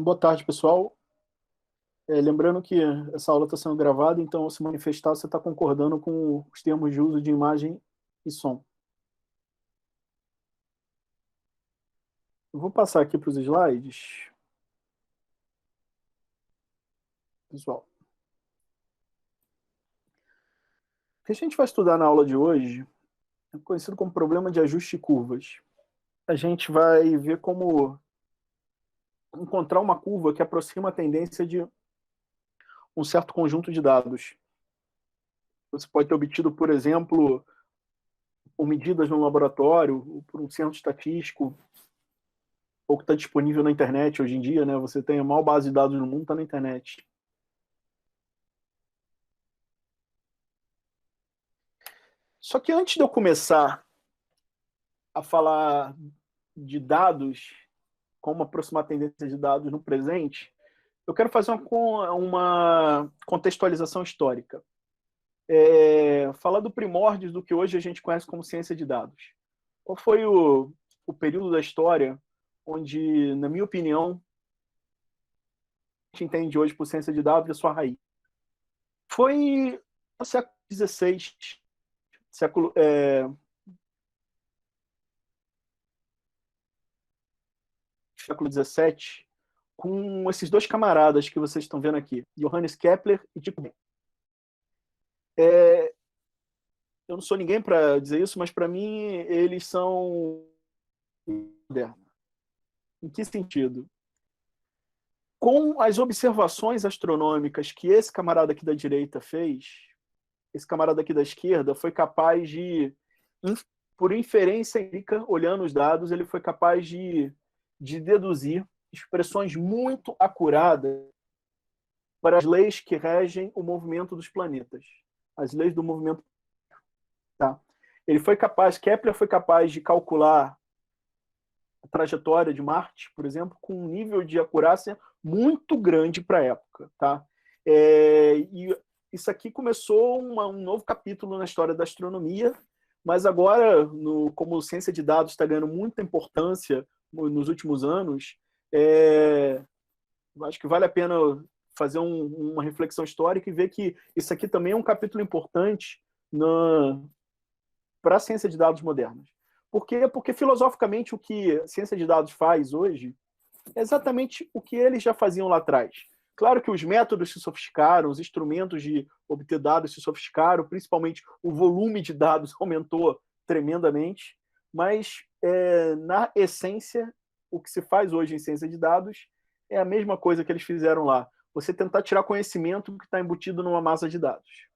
Boa tarde, pessoal. Lembrando que essa aula está sendo gravada, então, ao se manifestar, você está concordando com os termos de uso de imagem e som. Eu vou passar aqui para os slides. Pessoal, o que a gente vai estudar na aula de hoje é conhecido como problema de ajuste de curvas. A gente vai ver como encontrar uma curva que aproxima a tendência de um certo conjunto de dados. Você pode ter obtido, por exemplo, por medidas no laboratório, ou por um centro estatístico, ou que está disponível na internet hoje em dia, né? Você tem a maior base de dados no mundo, está na internet. Só que antes de eu começar a falar de dados, como aproximar a tendência de dados no presente, eu quero fazer uma contextualização histórica. Falar do primórdios do que hoje a gente conhece como ciência de dados. Qual foi o período da história onde, na minha opinião, a gente entende hoje por ciência de dados a sua raiz? Foi no século XVI, século XVII, com esses dois camaradas que vocês estão vendo aqui, Johannes Kepler e Tycho Brahe. Eu não sou ninguém para dizer isso, mas para mim eles são modernos. Em que sentido? Com as observações astronômicas que esse camarada aqui da direita fez, esse camarada aqui da esquerda foi capaz de, por inferência empírica, olhando os dados, ele foi capaz de deduzir expressões muito acuradas para as leis que regem o movimento dos planetas, as leis do movimento. Tá? Kepler foi capaz de calcular a trajetória de Marte, por exemplo, com um nível de acurácia muito grande para a época. Tá? E isso aqui começou um novo capítulo na história da astronomia, mas agora, como ciência de dados está ganhando muita importância nos últimos anos, acho que vale a pena fazer uma reflexão histórica e ver que isso aqui também é um capítulo importante para a ciência de dados modernas. Por quê? Porque, filosoficamente, o que a ciência de dados faz hoje é exatamente o que eles já faziam lá atrás. Claro que os métodos se sofisticaram, os instrumentos de obter dados se sofisticaram, principalmente o volume de dados aumentou tremendamente, mas, na essência, o que se faz hoje em ciência de dados é a mesma coisa que eles fizeram lá. Você tentar tirar conhecimento que está embutido numa massa de dados.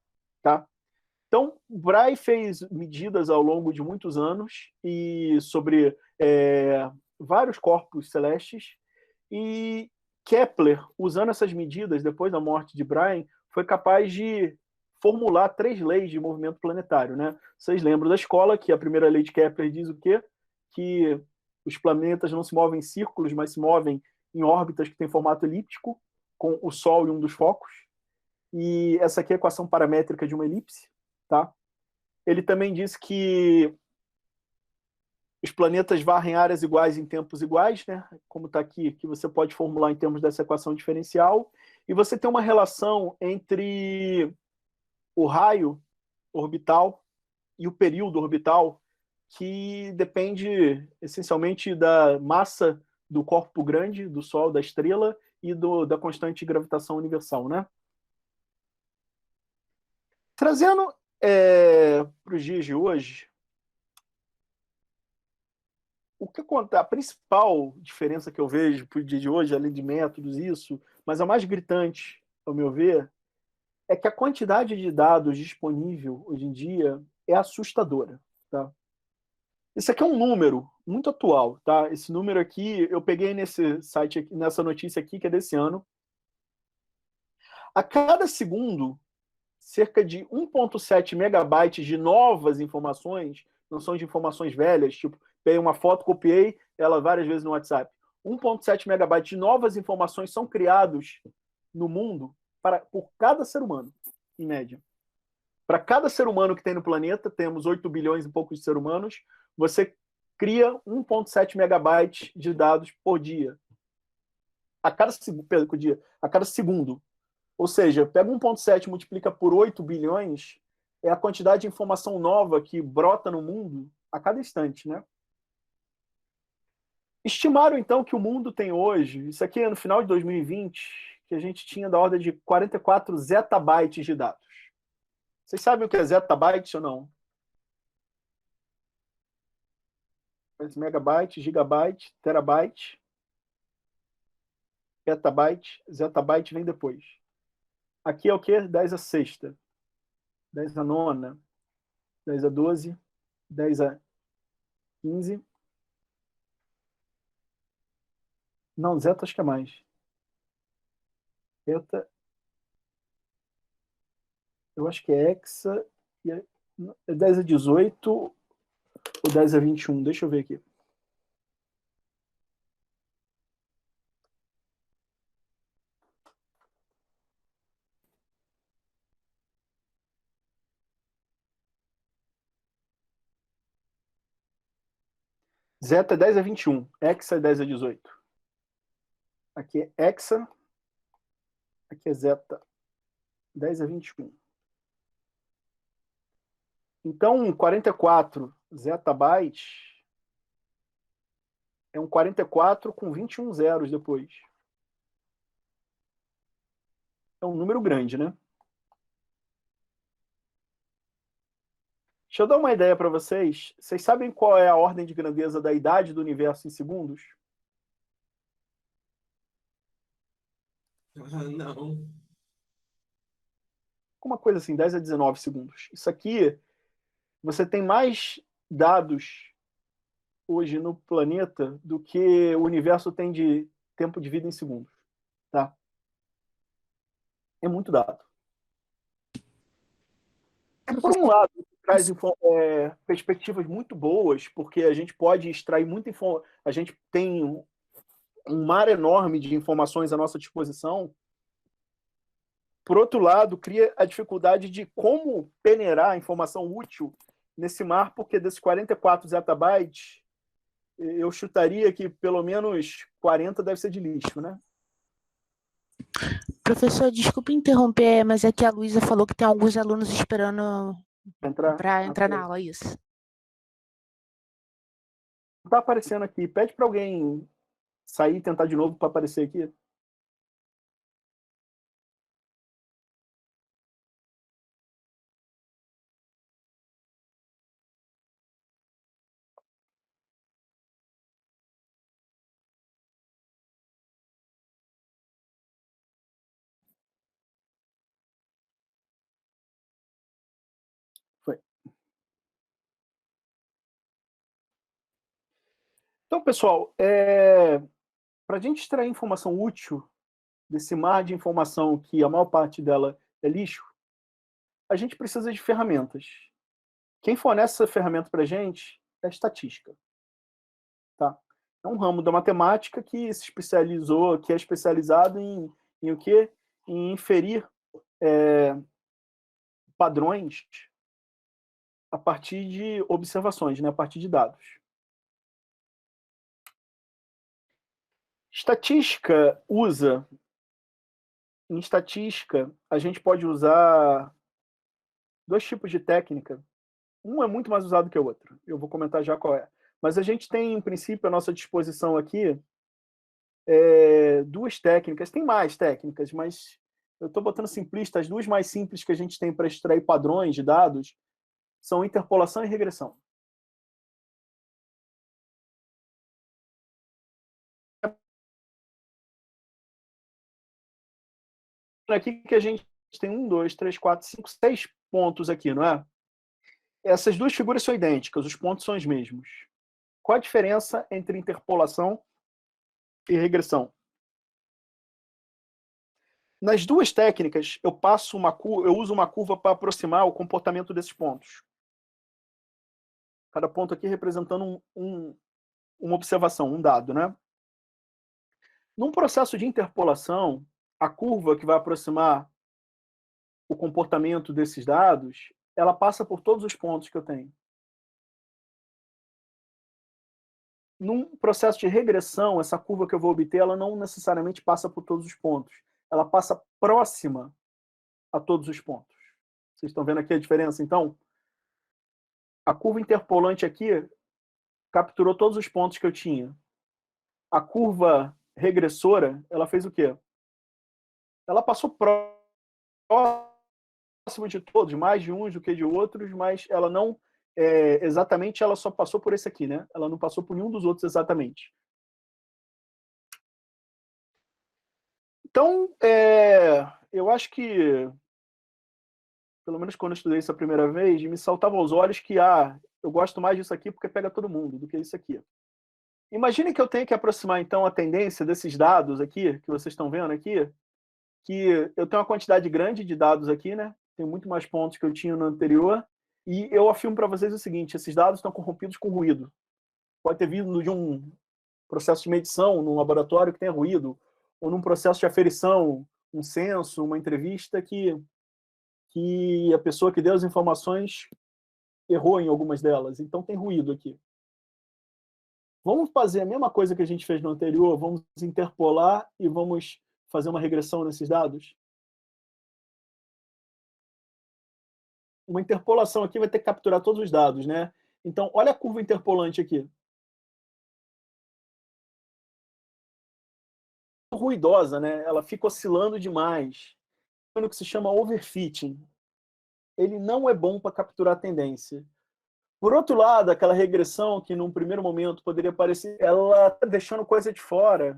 Tá? Então, Brahe fez medidas ao longo de muitos anos e sobre vários corpos celestes, e Kepler, usando essas medidas depois da morte de Brahe, foi capaz de formular 3 leis de movimento planetário. Né? Vocês lembram da escola que a primeira lei de Kepler diz o quê? Que os planetas não se movem em círculos, mas se movem em órbitas que têm formato elíptico, com o Sol em um dos focos. E essa aqui é a equação paramétrica de uma elipse. Tá? Ele também disse que os planetas varrem áreas iguais em tempos iguais, né? Como está aqui, que você pode formular em termos dessa equação diferencial, e você tem uma relação entre o raio orbital e o período orbital, que depende essencialmente da massa do corpo grande, do Sol, da estrela, e da constante de gravitação universal. Né? Trazendo para os dias de hoje, a principal diferença que eu vejo para o dia de hoje, além de métodos, mas a mais gritante, ao meu ver, é que a quantidade de dados disponível hoje em dia é assustadora. Tá? Isso aqui é um número muito atual. Tá? Esse número aqui, eu peguei nesse site aqui, nessa notícia aqui, que é desse ano. A cada segundo, cerca de 1,7 megabytes de novas informações, não são de informações velhas, tipo, peguei uma foto, copiei ela várias vezes no WhatsApp. 1,7 megabytes de novas informações são criados no mundo por cada ser humano, em média. Para cada ser humano que tem no planeta, temos 8 bilhões e poucos de seres humanos, você cria 1,7 megabytes de dados por dia. a cada segundo. Ou seja, pega 1,7 e multiplica por 8 bilhões, é a quantidade de informação nova que brota no mundo a cada instante, né? Estimaram, então, que o mundo tem hoje, isso aqui é no final de 2020, que a gente tinha da ordem de 44 zettabytes de dados. Vocês sabem o que é zettabyte ou não? Megabyte, gigabyte, terabyte, petabyte, zettabyte vem depois. Aqui é o quê? 10 a sexta, 10 a nona, 10 a 12, 10 a 15. Não, zeta acho que é mais. Eta, eu acho que é hexa, é 10 a 18 ou 10 a 21. Deixa eu ver aqui. Zeta é 10 a 21, hexa é 10 a 18. Aqui é hexa, aqui é zeta, 10 a 21. Então, 44 zettabytes é um 44 com 21 zeros depois. É um número grande, né? Deixa eu dar uma ideia para vocês. Vocês sabem qual é a ordem de grandeza da idade do universo em segundos? Não. Uma coisa assim, 10 a 19 segundos. Isso aqui, você tem mais dados hoje no planeta do que o universo tem de tempo de vida em segundos. Tá? É muito dado. Por um lado, traz perspectivas muito boas, porque a gente pode extrair muita informação. A gente tem um mar enorme de informações à nossa disposição. Por outro lado, cria a dificuldade de como peneirar a informação útil nesse mar, porque desses 44 zettabytes, eu chutaria que pelo menos 40 deve ser de lixo, né? Professor, desculpe interromper, mas é que a Luísa falou que tem alguns alunos esperando para entrar na aula, isso. Não está aparecendo aqui. Pede para alguém sair e tentar de novo para aparecer aqui. Foi. Então, pessoal, para a gente extrair informação útil desse mar de informação que a maior parte dela é lixo, a gente precisa de ferramentas. Quem fornece essa ferramenta para a gente é a estatística. Tá? É um ramo da matemática que se especializou, que é especializado em o quê? Em inferir padrões a partir de observações, né? A partir de dados. Em estatística, a gente pode usar dois tipos de técnica. Um é muito mais usado que o outro. Eu vou comentar já qual é. Mas a gente tem, em princípio, à nossa disposição aqui duas técnicas. Tem mais técnicas, mas eu estou botando simplista. As duas mais simples que a gente tem para extrair padrões de dados são interpolação e regressão. Aqui que a gente tem 1, 2, 3, 4, 5, 6 pontos aqui, não é? Essas duas figuras são idênticas, os pontos são os mesmos. Qual a diferença entre interpolação e regressão? Nas duas técnicas, eu uso uma curva para aproximar o comportamento desses pontos. Cada ponto aqui representando uma observação, um dado, né? Num processo de interpolação, a curva que vai aproximar o comportamento desses dados, ela passa por todos os pontos que eu tenho. Num processo de regressão, essa curva que eu vou obter, ela não necessariamente passa por todos os pontos. Ela passa próxima a todos os pontos. Vocês estão vendo aqui a diferença? Então, a curva interpolante aqui capturou todos os pontos que eu tinha. A curva regressora, ela fez o quê? Ela passou próximo de todos, mais de uns do que de outros, mas ela não exatamente, ela só passou por esse aqui, né? Ela não passou por nenhum dos outros exatamente. Então, eu acho que, pelo menos quando eu estudei isso a primeira vez, me saltava aos olhos que, eu gosto mais disso aqui porque pega todo mundo do que isso aqui. Imagine que eu tenho que aproximar, então, a tendência desses dados aqui, que vocês estão vendo aqui, que eu tenho uma quantidade grande de dados aqui, né? Tem muito mais pontos que eu tinha no anterior, e eu afirmo para vocês o seguinte, esses dados estão corrompidos com ruído. Pode ter vindo de um processo de medição num laboratório que tenha ruído, ou num processo de aferição, um censo, uma entrevista que a pessoa que deu as informações errou em algumas delas. Então tem ruído aqui. Vamos fazer a mesma coisa que a gente fez no anterior, vamos interpolar e vamos fazer uma regressão nesses dados? Uma interpolação aqui vai ter que capturar todos os dados, né? Então, olha a curva interpolante aqui. Ruidosa, né? Ela fica oscilando demais. O que se chama overfitting. Ele não é bom para capturar a tendência. Por outro lado, aquela regressão que num primeiro momento poderia parecer, ela está deixando coisa de fora.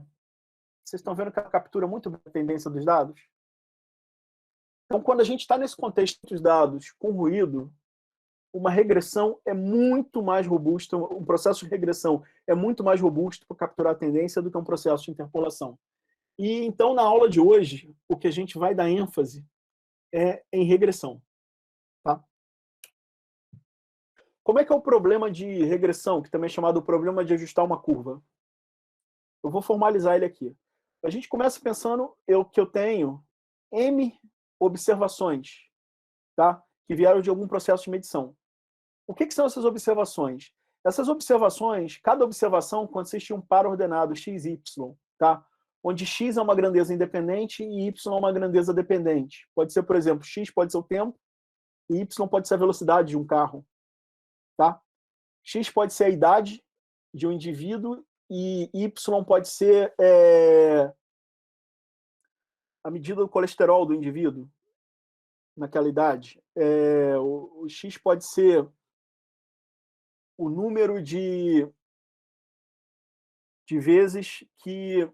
Vocês estão vendo que ela captura muito bem a tendência dos dados? Então, quando a gente está nesse contexto dos dados com ruído, uma regressão é muito mais robusta, um processo de regressão é muito mais robusto para capturar a tendência do que um processo de interpolação. E então, na aula de hoje, o que a gente vai dar ênfase é em regressão. Tá? Como é que é o problema de regressão, que também é chamado o problema de ajustar uma curva? Eu vou formalizar ele aqui. A gente começa pensando que eu tenho M observações, tá? Que vieram de algum processo de medição. O que são essas observações? Essas observações, cada observação consiste em um par ordenado x, y, tá? Onde x é uma grandeza independente e y é uma grandeza dependente. Pode ser, por exemplo, x pode ser o tempo e y pode ser a velocidade de um carro, tá? X pode ser a idade de um indivíduo e y pode ser a medida do colesterol do indivíduo naquela idade. O x pode ser o número de vezes que...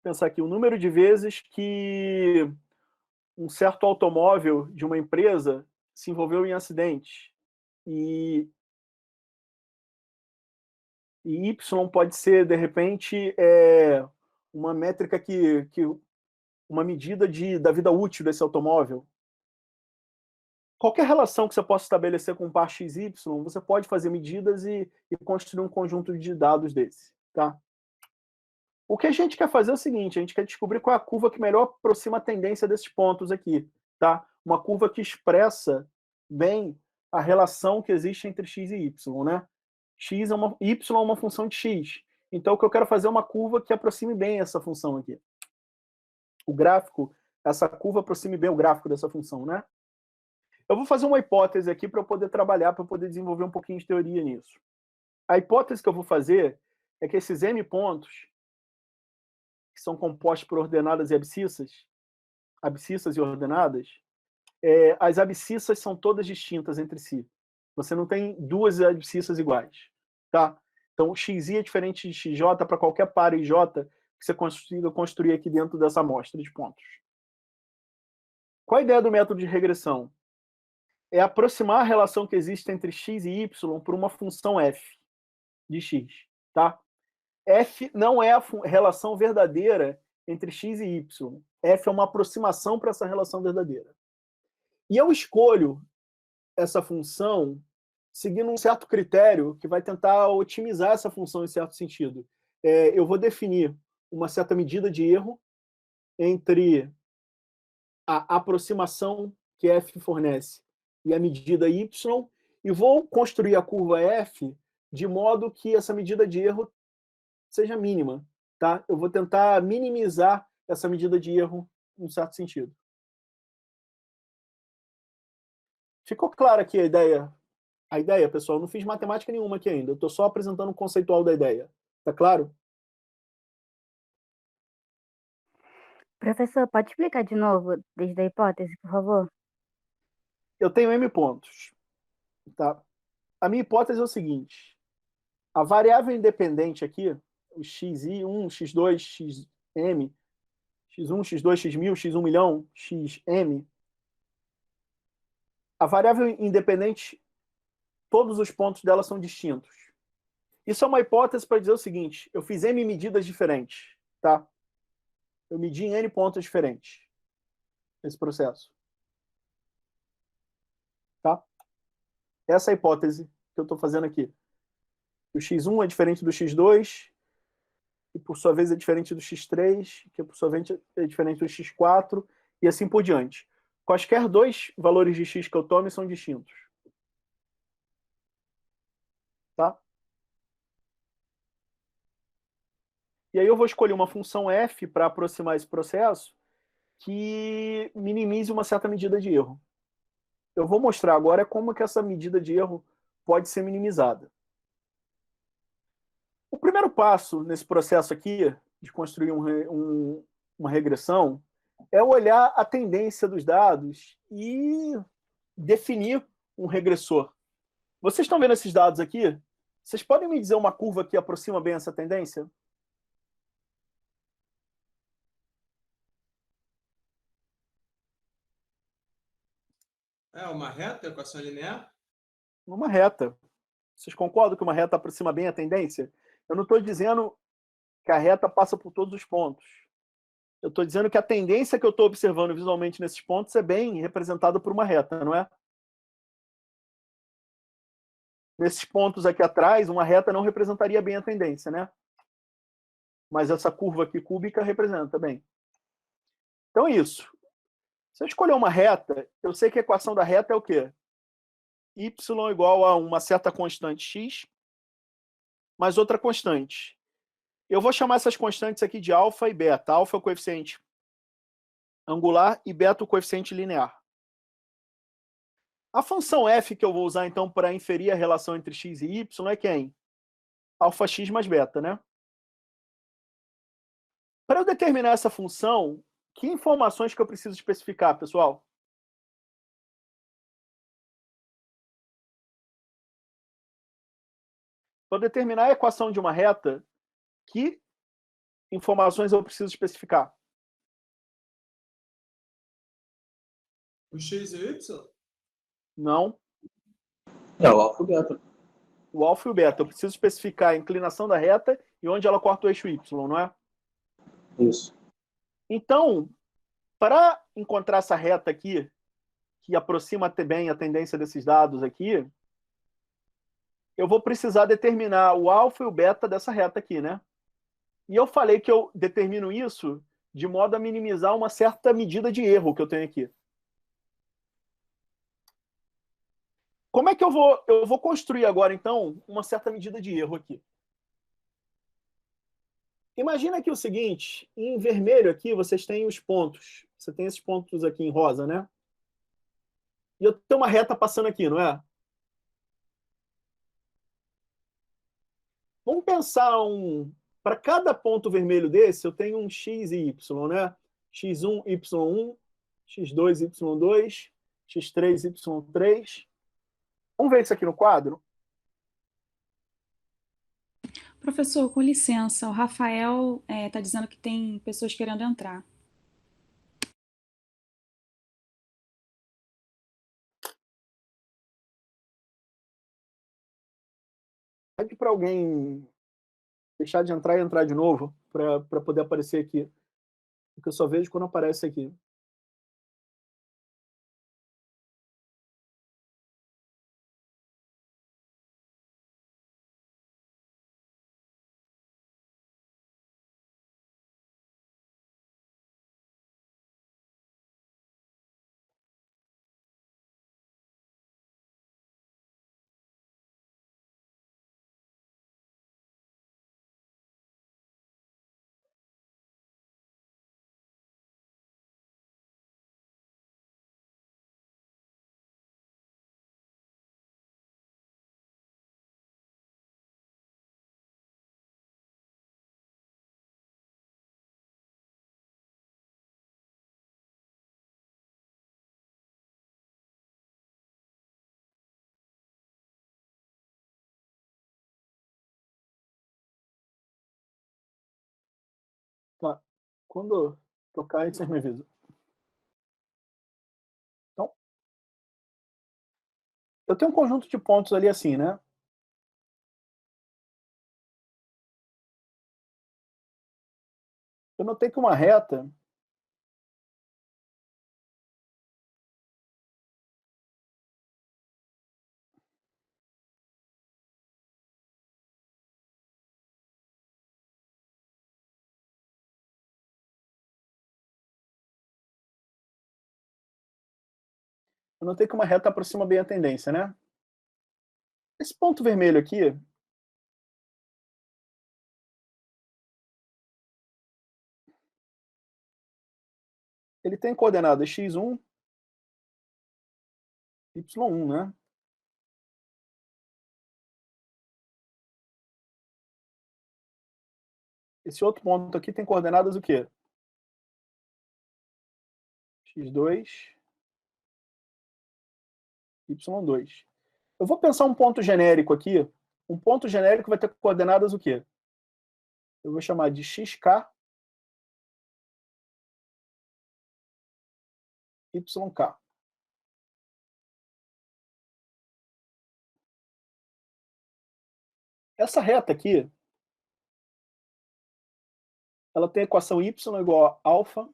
Pensar aqui, o número de vezes que um certo automóvel de uma empresa se envolveu em acidente. E Y pode ser, de repente, uma métrica uma medida da vida útil desse automóvel. Qualquer relação que você possa estabelecer com um par XY, você pode fazer medidas e construir um conjunto de dados desse. Tá? O que a gente quer fazer é o seguinte, a gente quer descobrir qual é a curva que melhor aproxima a tendência desses pontos aqui. Tá? Uma curva que expressa bem a relação que existe entre x e y. Né? Y é uma função de x. Então, o que eu quero fazer é uma curva que aproxime bem essa função aqui. O gráfico, essa curva aproxime bem o gráfico dessa função, né? Eu vou fazer uma hipótese aqui para eu poder trabalhar, para eu poder desenvolver um pouquinho de teoria nisso. A hipótese que eu vou fazer é que esses m pontos, que são compostos por ordenadas e abscissas e ordenadas, as abscissas são todas distintas entre si. Você não tem duas abscissas iguais. Tá? Então, o xi é diferente de xj para qualquer par ij que você consiga construir aqui dentro dessa amostra de pontos. Qual a ideia do método de regressão? É aproximar a relação que existe entre x e y por uma função f de x. Tá? F não é a relação verdadeira entre x e y. F é uma aproximação para essa relação verdadeira. E eu escolho essa função seguindo um certo critério que vai tentar otimizar essa função em certo sentido. Eu vou definir uma certa medida de erro entre a aproximação que f fornece e a medida y, e vou construir a curva f de modo que essa medida de erro seja mínima. Tá? Eu vou tentar minimizar essa medida de erro em um certo sentido. Ficou clara aqui a ideia? A ideia, pessoal, eu não fiz matemática nenhuma aqui ainda. Eu estou só apresentando o conceitual da ideia. Tá claro? Professor, pode explicar de novo, desde a hipótese, por favor? Eu tenho m pontos. Tá? A minha hipótese é o seguinte. A variável independente aqui, o xi1, x2, xm, x1, x2, x1000, x1 milhão, xm, a variável independente, todos os pontos dela são distintos. Isso é uma hipótese para dizer o seguinte, eu fiz m medidas diferentes, tá? Eu medi em n pontos diferentes nesse processo. Tá? Essa é a hipótese que eu estou fazendo aqui. O x1 é diferente do x2, que por sua vez é diferente do x3, que por sua vez é diferente do x4, e assim por diante. Quaisquer dois valores de x que eu tome são distintos. Tá? E aí eu vou escolher uma função f para aproximar esse processo que minimize uma certa medida de erro. Eu vou mostrar agora como que essa medida de erro pode ser minimizada. O primeiro passo nesse processo aqui, de construir uma regressão, é olhar a tendência dos dados e definir um regressor. Vocês estão vendo esses dados aqui? Vocês podem me dizer uma curva que aproxima bem essa tendência? É uma reta, equação linear? Uma reta. Vocês concordam que uma reta aproxima bem a tendência? Eu não estou dizendo que a reta passa por todos os pontos. Eu estou dizendo que a tendência que eu estou observando visualmente nesses pontos é bem representada por uma reta, não é? Nesses pontos aqui atrás, uma reta não representaria bem a tendência, né? Mas essa curva aqui cúbica representa bem. Então é isso. Se eu escolher uma reta, eu sei que a equação da reta é o quê? Y igual a uma certa constante x, mais outra constante. Eu vou chamar essas constantes aqui de alfa e beta. Alfa é o coeficiente angular e beta o coeficiente linear. A função f que eu vou usar, então, para inferir a relação entre x e y é quem? Alfa x mais beta, né? Para eu determinar essa função, que informações que eu preciso especificar, pessoal? Para determinar a equação de uma reta, que informações eu preciso especificar? O x e o y? Não. É o alfa e o beta. O alfa e o beta. Eu preciso especificar a inclinação da reta e onde ela corta o eixo y, não é? Isso. Então, para encontrar essa reta aqui, que aproxima bem a tendência desses dados aqui, eu vou precisar determinar o alfa e o beta dessa reta aqui, né? E eu falei que eu determino isso de modo a minimizar uma certa medida de erro que eu tenho aqui. Como é que eu vou construir agora, então, uma certa medida de erro aqui? Imagina aqui o seguinte, em vermelho aqui vocês têm os pontos. Você tem esses pontos aqui em rosa, né? E eu tenho uma reta passando aqui, não é? Vamos pensar para cada ponto vermelho desse, eu tenho um x e y, né? x1, y1, x2, y2, x3, y3. Vamos ver isso aqui no quadro? Professor, com licença, o Rafael está dizendo que tem pessoas querendo entrar. Pede para alguém deixar de entrar e entrar de novo, para poder aparecer aqui. Porque eu só vejo quando aparece aqui. Quando tocar aí, vocês me avisam. Então, eu tenho um conjunto de pontos ali assim, né? Eu notei que uma reta aproxima bem a tendência, né? Esse ponto vermelho aqui, ele tem coordenadas x1, y1, né? Esse outro ponto aqui tem coordenadas o quê? x2, y2. Eu vou pensar um ponto genérico aqui. Um ponto genérico vai ter coordenadas o quê? Eu vou chamar de xk, yk. Essa reta aqui, ela tem a equação y igual a alfa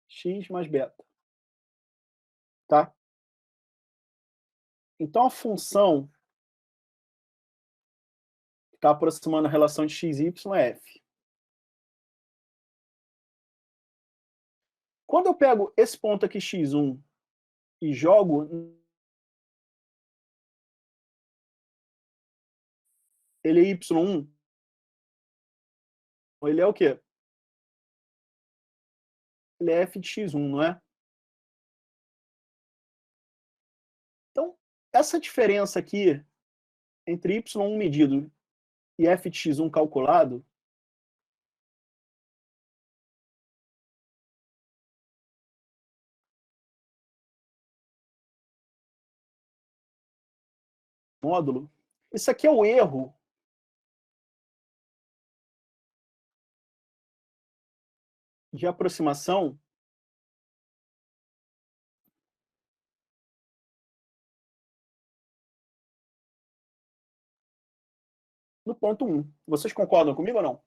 x mais beta. Tá? Então, a função que está aproximando a relação de x e y é f. Quando eu pego esse ponto aqui, x1, e jogo, ele é y1, ele é o quê? Ele é f de x1, não é? Então, essa diferença aqui entre y1 medido e f de x1 calculado módulo, isso aqui é o erro de aproximação no ponto 1. Vocês concordam comigo ou não?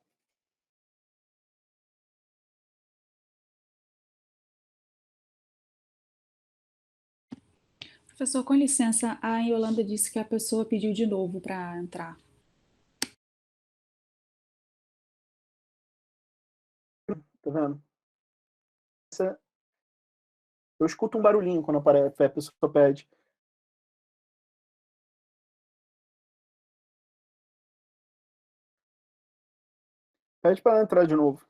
Professor, com licença, a Yolanda disse que a pessoa pediu de novo para entrar. Tá vendo? Eu escuto um barulhinho quando aparece, a pessoa pede. Pede para ela entrar de novo.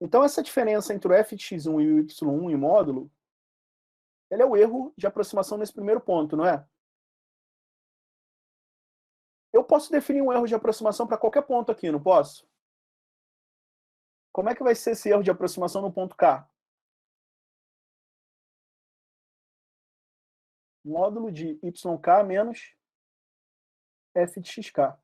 Então, essa diferença entre o f de x1 e o y1 em módulo, ele é o erro de aproximação nesse primeiro ponto, não é? Eu posso definir um erro de aproximação para qualquer ponto aqui, não posso? Como é que vai ser esse erro de aproximação no ponto K? Módulo de yk menos f de xk.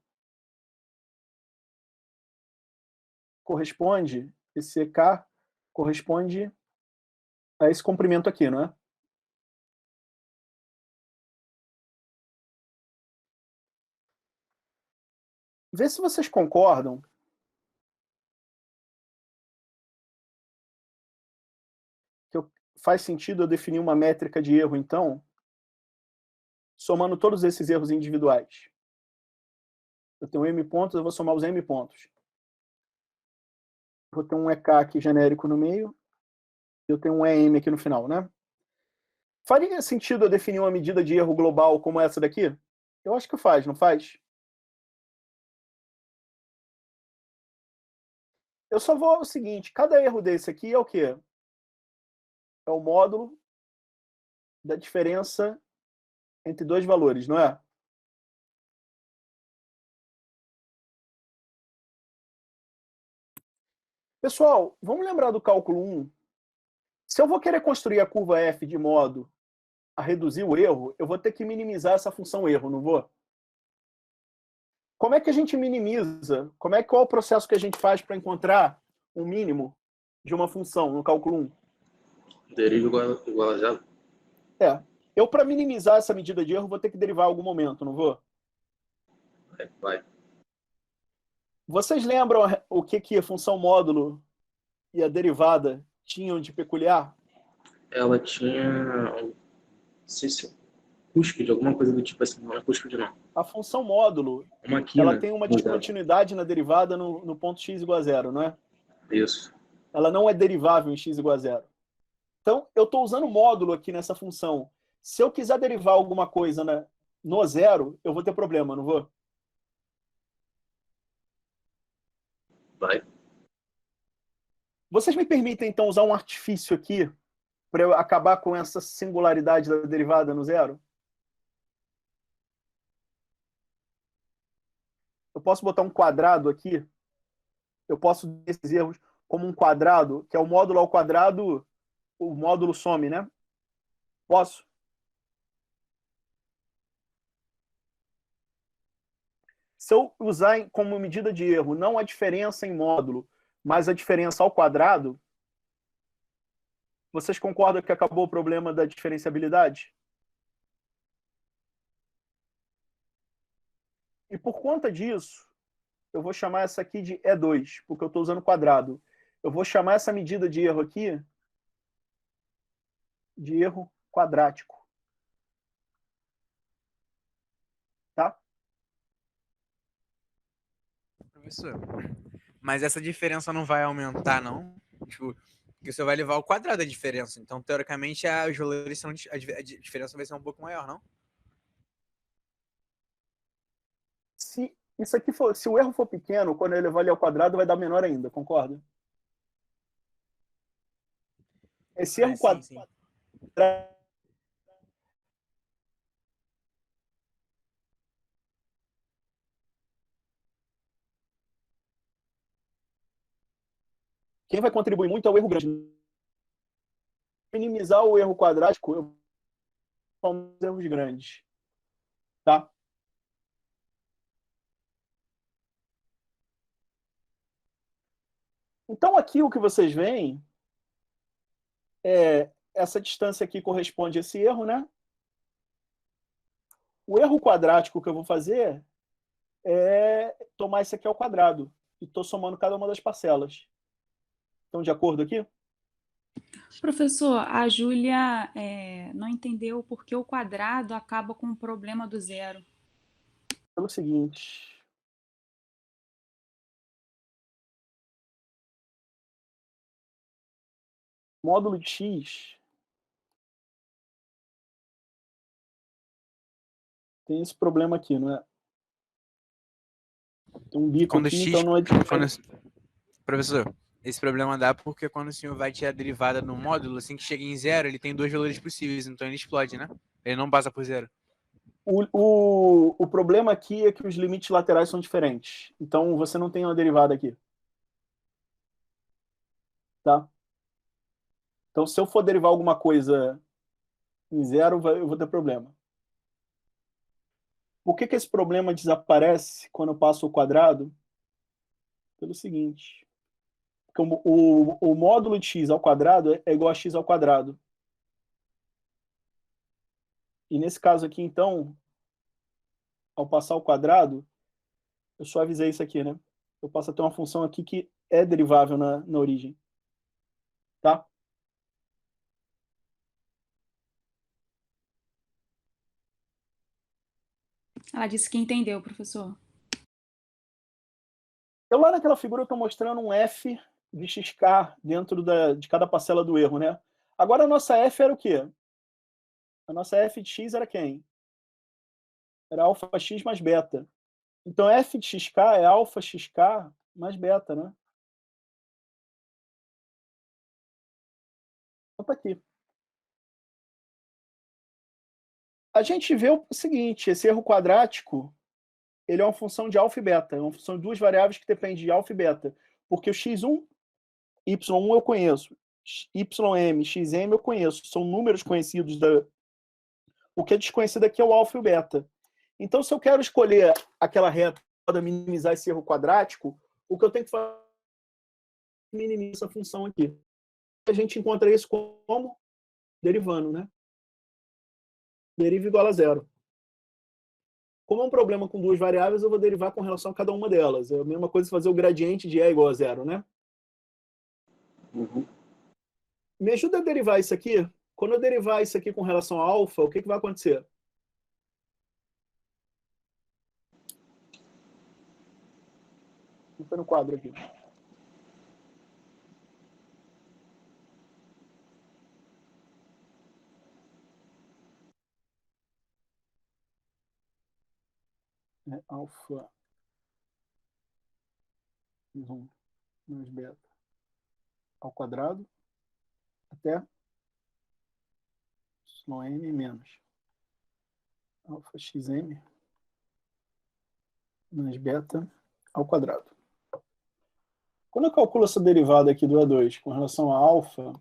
Corresponde, esse EK corresponde a esse comprimento aqui, não é? Vê se vocês concordam que faz sentido eu definir uma métrica de erro, então, somando todos esses erros individuais. Eu tenho m pontos, eu vou somar os m pontos. Vou ter um EK aqui genérico no meio, eu tenho um EM aqui no final, né? Faria sentido eu definir uma medida de erro global como essa daqui? Eu acho que faz, não faz? Eu só vou o seguinte, cada erro desse aqui é o quê? É o módulo da diferença entre dois valores, não é? Pessoal, vamos lembrar do cálculo 1. Se eu vou querer construir a curva f de modo a reduzir o erro, eu vou ter que minimizar essa função erro, não vou? Como é que a gente minimiza? Qual é o processo que a gente faz para encontrar um mínimo de uma função no cálculo 1? Deriva igual a zero. Eu, para minimizar essa medida de erro, vou ter que derivar em algum momento, não vou? Vai. Vocês lembram o que a função módulo e a derivada tinham de peculiar? Ela tinha, não sei se cúspide, alguma coisa do tipo assim, não é cúspide não. A função módulo, Uma quina. ela tem uma descontinuidade na derivada no ponto x igual a zero, não é? Isso. Ela não é derivável em x igual a zero. Então, eu estou usando módulo aqui nessa função. Se eu quiser derivar alguma coisa no zero, eu vou ter problema, não vou? Vai. Vocês me permitem, então, usar um artifício aqui para eu acabar com essa singularidade da derivada no zero? Eu posso botar um quadrado aqui? Eu posso ver esses erros como um quadrado, que é o módulo ao quadrado, o módulo some, né? Posso? Se eu usar como medida de erro não a diferença em módulo, mas a diferença ao quadrado, vocês concordam que acabou o problema da diferenciabilidade? E por conta disso, eu vou chamar essa aqui de E2, porque eu estou usando quadrado. Eu vou chamar essa medida de erro aqui de erro quadrático. Tá? Professor, mas essa diferença não vai aumentar, não? Tipo, porque você vai levar ao quadrado a diferença. Então, teoricamente, os valores são, a diferença vai ser um pouco maior, não? Se o erro for pequeno, quando eu levar ele ao quadrado, vai dar menor ainda, concorda? Esse erro quadrado. Quem vai contribuir muito é o erro grande. Minimizar o erro quadrático, eu vou os erros grandes. Tá? Então, aqui o que vocês veem é essa distância aqui corresponde a esse erro, né? O erro quadrático que eu vou fazer é tomar isso aqui ao quadrado. E estou somando cada uma das parcelas. Estão de acordo aqui? Professor, a Júlia não entendeu por que o quadrado acaba com o problema do zero. Pelo seguinte. Módulo de x tem esse problema aqui, não é? Tem um bico Quando aqui, x, então não é diferente. Professor, esse problema dá porque quando o senhor vai tirar a derivada no módulo, assim que chega em zero, ele tem dois valores possíveis, então ele explode, né? Ele não passa por zero. O problema aqui é que os limites laterais são diferentes. Então, você não tem uma derivada aqui. Tá? Então, se eu for derivar alguma coisa em zero, eu vou ter problema. Por que esse problema desaparece quando eu passo o quadrado? Pelo seguinte. Porque o módulo de x ao quadrado é igual a x ao quadrado. E nesse caso aqui, então, ao passar o quadrado, eu só avisei isso aqui, né? Eu passo a ter uma função aqui que é derivável na origem. Tá? Ela disse que entendeu, professor. Eu lá naquela figura eu estou mostrando um f de xk dentro de cada parcela do erro, né? Agora a nossa f era o quê? A nossa f de x era quem? Era alfa x mais beta. Então f de xk é alfa xk mais beta, né? Então tá aqui. A gente vê o seguinte, esse erro quadrático, ele é uma função de alfa e beta, é uma função de duas variáveis que dependem de alfa e beta, porque o x1, y1 eu conheço, ym, xm eu conheço, são números conhecidos. O que é desconhecido aqui é o alfa e o beta. Então, se eu quero escolher aquela reta para minimizar esse erro quadrático, o que eu tenho que fazer minimiza essa função aqui. A gente encontra isso como? Derivando, né? Deriva igual a zero. Como é um problema com duas variáveis, eu vou derivar com relação a cada uma delas. É a mesma coisa fazer o gradiente de E igual a zero, né? Uhum. Me ajuda a derivar isso aqui? Quando eu derivar isso aqui com relação a alfa, o que vai acontecer? Não foi no quadro aqui. Alfa menos beta ao quadrado até yn menos alfa xm menos beta ao quadrado. Quando eu calculo essa derivada aqui do E2 com relação a alfa,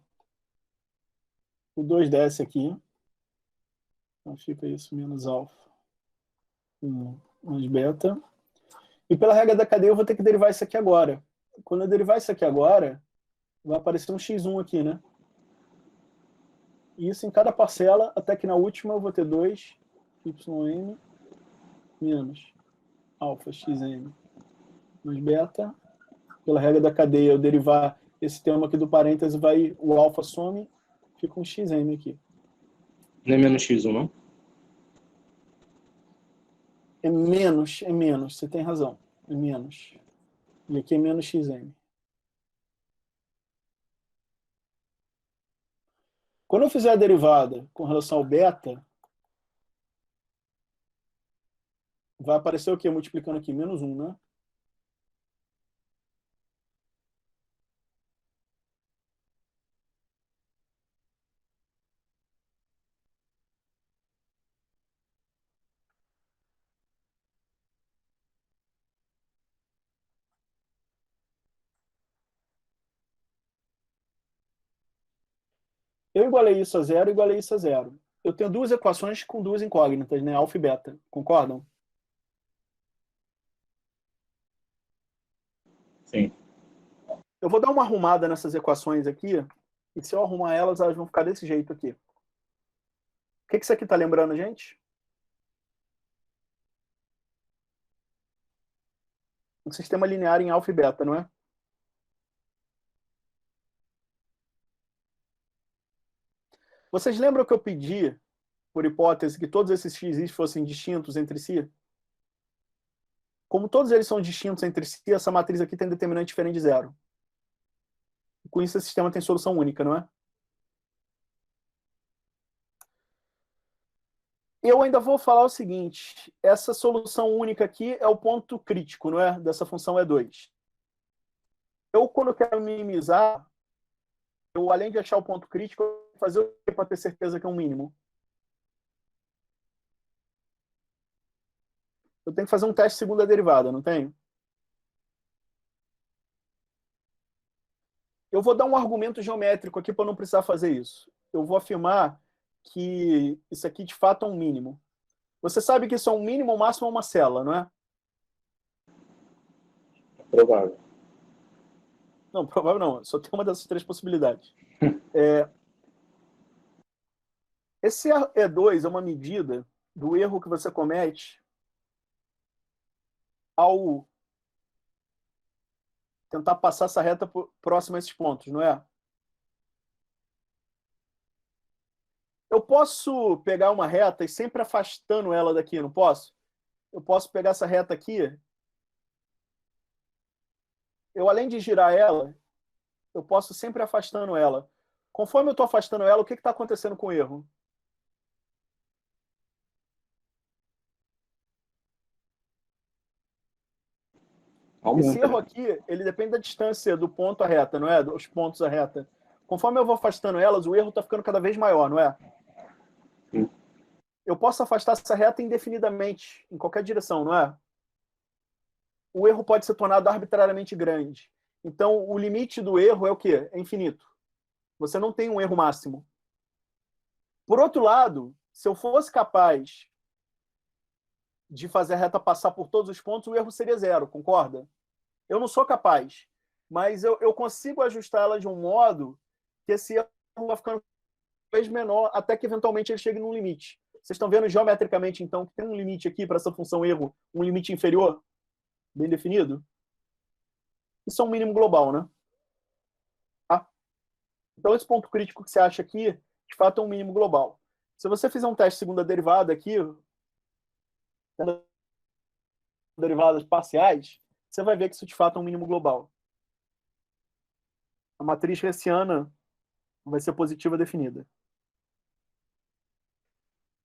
o 2 desce aqui, então fica isso menos alfa menos beta. E pela regra da cadeia eu vou ter que derivar isso aqui agora. Quando eu derivar isso aqui agora, vai aparecer um x1 aqui, né? E isso em cada parcela, até que na última eu vou ter 2 yn menos alfa xm mais beta. Pela regra da cadeia, eu derivar esse termo aqui do parêntese, o alfa some, fica um xm aqui. Não é menos x1, não? É menos, você tem razão. É menos. E aqui é menos xm. Quando eu fizer a derivada com relação ao beta, vai aparecer o quê? Multiplicando aqui, menos 1, né? Eu igualei isso a zero, igualei isso a zero. Eu tenho duas equações com duas incógnitas, né? Alfa e beta. Concordam? Sim. Eu vou dar uma arrumada nessas equações aqui, e se eu arrumar elas, elas vão ficar desse jeito aqui. O que isso aqui está lembrando, gente? Um sistema linear em alfa e beta, não é? Vocês lembram que eu pedi, por hipótese, que todos esses x's fossem distintos entre si? Como todos eles são distintos entre si, essa matriz aqui tem determinante diferente de zero. Com isso, esse sistema tem solução única, não é? Eu ainda vou falar o seguinte, essa solução única aqui é o ponto crítico, não é? Dessa função E2. Eu, quando eu quero minimizar, eu, além de achar o ponto crítico, eu vou fazer o que para ter certeza que é um mínimo? Eu tenho que fazer um teste de segunda derivada, não tenho? Eu vou dar um argumento geométrico aqui para não precisar fazer isso. Eu vou afirmar que isso aqui de fato é um mínimo. Você sabe que isso é um mínimo, um máximo ou uma célula, não é? Provável. Não, provável não. Só tem uma dessas três possibilidades. Esse E2 é uma medida do erro que você comete ao tentar passar essa reta próxima a esses pontos, não é? Eu posso pegar uma reta e sempre afastando ela daqui, não posso? Eu posso pegar essa reta aqui. Eu, além de girar ela, eu posso sempre afastando ela. Conforme eu estou afastando ela, o que está acontecendo com o erro? Aumenta. Esse erro aqui, ele depende da distância do ponto à reta, não é? Dos pontos à reta. Conforme eu vou afastando elas, o erro está ficando cada vez maior, não é? Sim. Eu posso afastar essa reta indefinidamente, em qualquer direção, não é? O erro pode ser tornado arbitrariamente grande. Então, o limite do erro é o quê? É infinito. Você não tem um erro máximo. Por outro lado, se eu fosse capaz de fazer a reta passar por todos os pontos, o erro seria zero, concorda? Eu não sou capaz. mas eu consigo ajustar ela de um modo que esse erro vai ficando cada vez menor, até que eventualmente ele chegue num limite. Vocês estão vendo geometricamente, então, que tem um limite aqui para essa função erro, um limite inferior, bem definido? Isso é um mínimo global, né? Tá? Então, esse ponto crítico que você acha aqui, de fato, é um mínimo global. Se você fizer um teste de segunda derivada aqui, derivadas parciais, você vai ver que isso, de fato, é um mínimo global. A matriz hessiana vai ser positiva definida.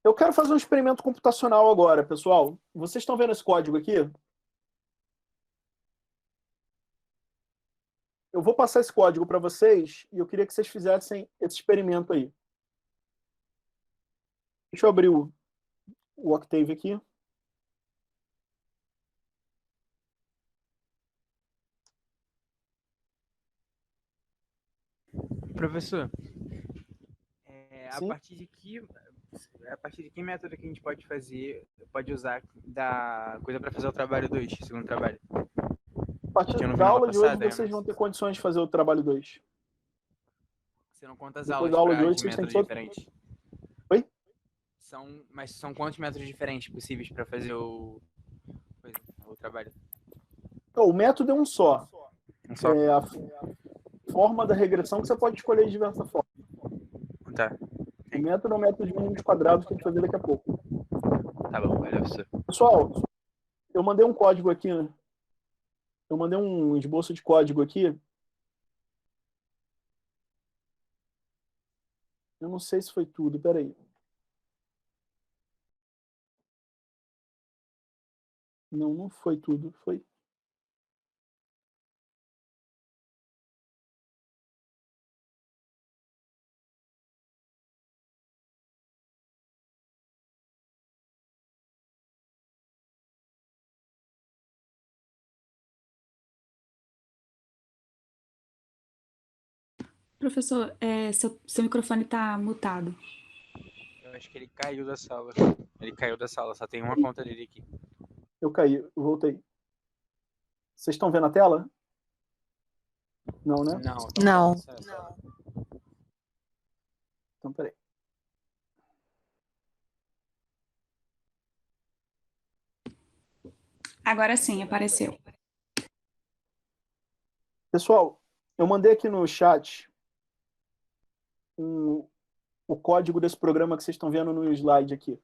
Eu quero fazer um experimento computacional agora, pessoal. Vocês estão vendo esse código aqui? Eu vou passar esse código para vocês e eu queria que vocês fizessem esse experimento aí. Deixa eu abrir o Octave aqui. Professor, Sim. a partir de que método que a gente pode usar da coisa para fazer o trabalho 2, segundo trabalho? A partir da aula de hoje, vocês vão ter condições de fazer o trabalho 2. Você não conta as Depois aulas da aula de para hoje, vocês têm métodos todo... diferentes? Oi? Mas são quantos métodos diferentes possíveis para fazer o trabalho? O método é um só. Um só? É a forma da regressão que você pode escolher de diversas formas. Tá. O método é um método de mínimos quadrados que a gente vai ver daqui a pouco. Tá bom, valeu, professor. Pessoal, eu mandei um código aqui, né? Eu mandei um esboço de código aqui. Eu não sei se foi tudo, peraí. Não, não foi tudo, foi... Professor, seu microfone está mutado. Eu acho que ele caiu da sala. Ele caiu da sala, só tem uma conta dele aqui. Eu caí, eu voltei. Vocês estão vendo a tela? Não, né? Não. Então, peraí. Agora sim, apareceu. Pessoal, eu mandei aqui no chat o código desse programa que vocês estão vendo no slide aqui.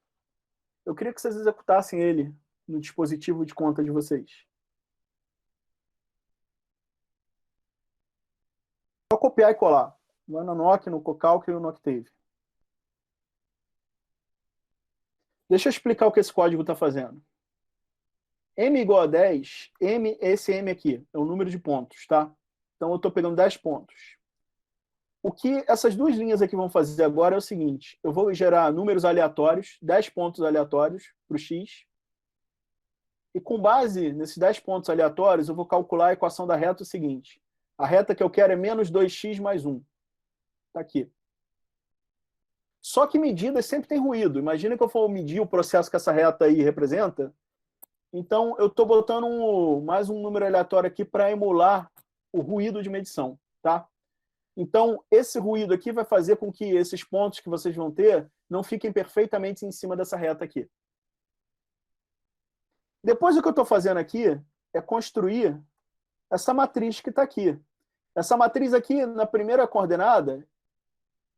Eu queria que vocês executassem ele no dispositivo de conta de vocês. Só copiar e colar. Vai no Nock, no Cocalc e no Octave. Deixa eu explicar o que esse código está fazendo. M igual a 10, esse M aqui, é o número de pontos, tá? Então eu estou pegando 10 pontos. O que essas duas linhas aqui vão fazer agora é o seguinte, eu vou gerar números aleatórios, 10 pontos aleatórios para o x, e com base nesses 10 pontos aleatórios, eu vou calcular a equação da reta o seguinte, a reta que eu quero é menos 2x mais 1. Está aqui. Só que medidas sempre tem ruído. Imagina que eu for medir o processo que essa reta aí representa, então eu estou botando mais um número aleatório aqui para emular o ruído de medição, tá? Então, esse ruído aqui vai fazer com que esses pontos que vocês vão ter não fiquem perfeitamente em cima dessa reta aqui. Depois, o que eu estou fazendo aqui é construir essa matriz que está aqui. Essa matriz aqui, na primeira coordenada,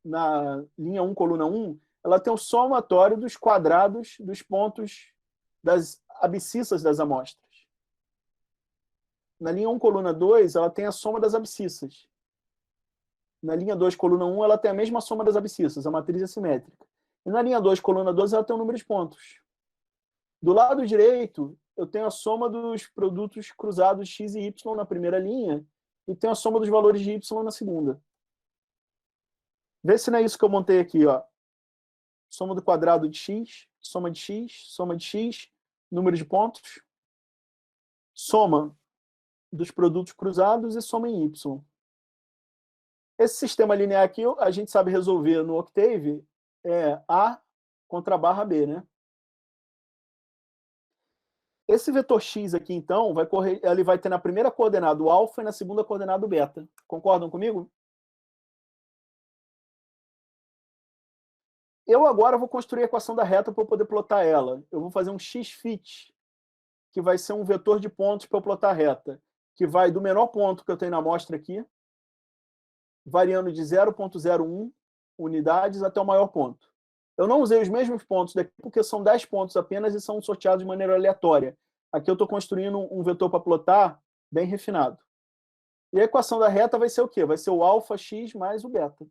na linha 1, coluna 1, ela tem o somatório dos quadrados dos pontos das abscissas das amostras. Na linha 1, coluna 2, ela tem a soma das abscissas. Na linha 2, coluna 1, ela tem a mesma soma das abscissas, a matriz é simétrica. E na linha 2, coluna 12, ela tem o número de pontos. Do lado direito, eu tenho a soma dos produtos cruzados x e y na primeira linha e tenho a soma dos valores de y na segunda. Vê se não é isso que eu montei aqui, ó. Soma do quadrado de x, soma de x, número de pontos, soma dos produtos cruzados e soma em y. Esse sistema linear aqui, a gente sabe resolver no Octave, é A contra a barra B, né? Esse vetor x aqui, então, ele vai ter na primeira coordenada o alfa e na segunda coordenada o beta. Concordam comigo? Eu agora vou construir a equação da reta para eu poder plotar ela. Eu vou fazer um x-fit, que vai ser um vetor de pontos para eu plotar a reta, que vai do menor ponto que eu tenho na amostra aqui, variando de 0,01 unidades até o maior ponto. Eu não usei os mesmos pontos daqui porque são 10 pontos apenas e são sorteados de maneira aleatória. Aqui eu estou construindo um vetor para plotar bem refinado. E a equação da reta vai ser o quê? Vai ser o alfa x mais o beta.